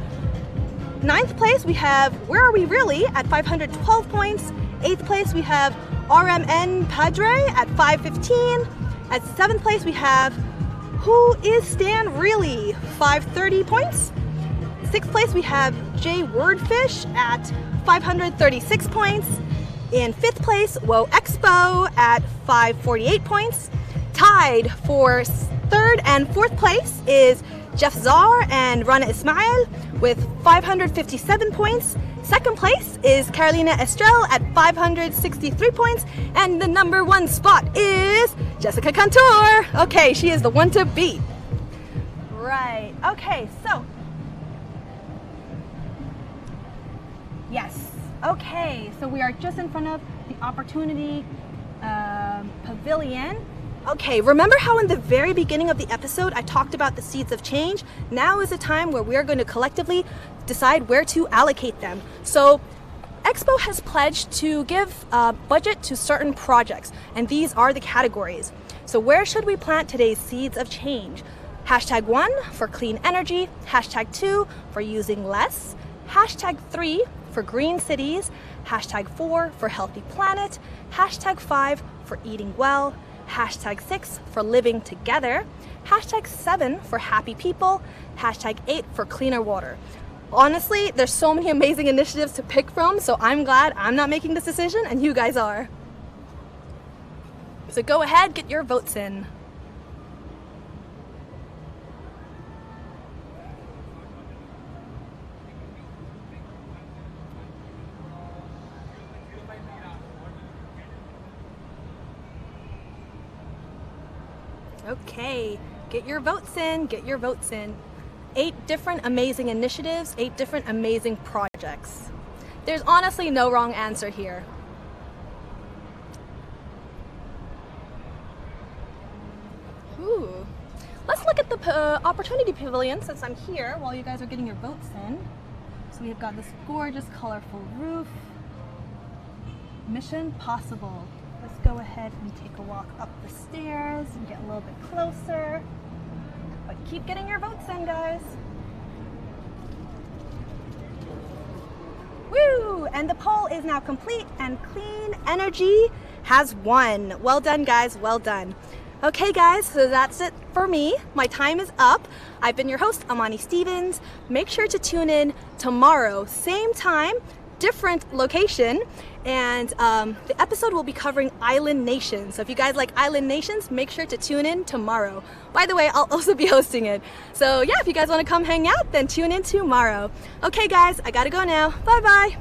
Speaker 1: 9th place, we have Where Are We Really at 512 points. 8th place, we have RMN Padre at 515. At 7th place, we have Who Is Stan Really? 530 points. 6th place, we have J Wordfish at 536 points. In 5th place, Whoa Expo at 548 points. Tied for 3rd and 4th place is Jeff Zar and Rana Ismail with 557 points. 2nd place is Carolina Estrell at 563 points. And the number 1 spot is Jessica Cantor. Okay, she is the one to beat. Right, okay, so. Yes, okay, so we are just in front of the Opportunity Pavilion. Okay, remember how in the very beginning of the episode I talked about the seeds of change? Now is the time where we are going to collectively decide where to allocate them. So Expo has pledged to give budget to certain projects, and these are the categories. So where should we plant today's seeds of change? Hashtag 1 for clean energy, hashtag 2 for using less, hashtag 3 for green cities, hashtag 4 for healthy planet, hashtag 5 for eating well, hashtag 6 for living together, hashtag 7 for happy people, hashtag 8 for cleaner water. Honestly, there's so many amazing initiatives to pick from, so I'm glad I'm not making this decision and you guys are. So go ahead, get your votes in. Okay, get your votes in, get your votes in. 8 different amazing initiatives, 8 different amazing projects. There's honestly no wrong answer here. Ooh. Let's look at the Opportunity Pavilion since I'm here while you guys are getting your votes in. So we've got this gorgeous, colorful roof. Mission possible. Let's go ahead and take a walk up the stairs and get a little bit closer. But keep getting your votes in, guys. Woo! And the poll is now complete and clean energy has won. Well done, guys, well done. Okay, guys, so that's it for me. My time is up. I've been your host, Amani Stevens. Make sure to tune in tomorrow, same time, different location, and the episode will be covering island nations. So if you guys like island nations, make sure to tune in tomorrow. By the way, I'll also be hosting it. So yeah, if you guys want to come hang out, then tune in tomorrow. Okay guys, I gotta go now. Bye bye.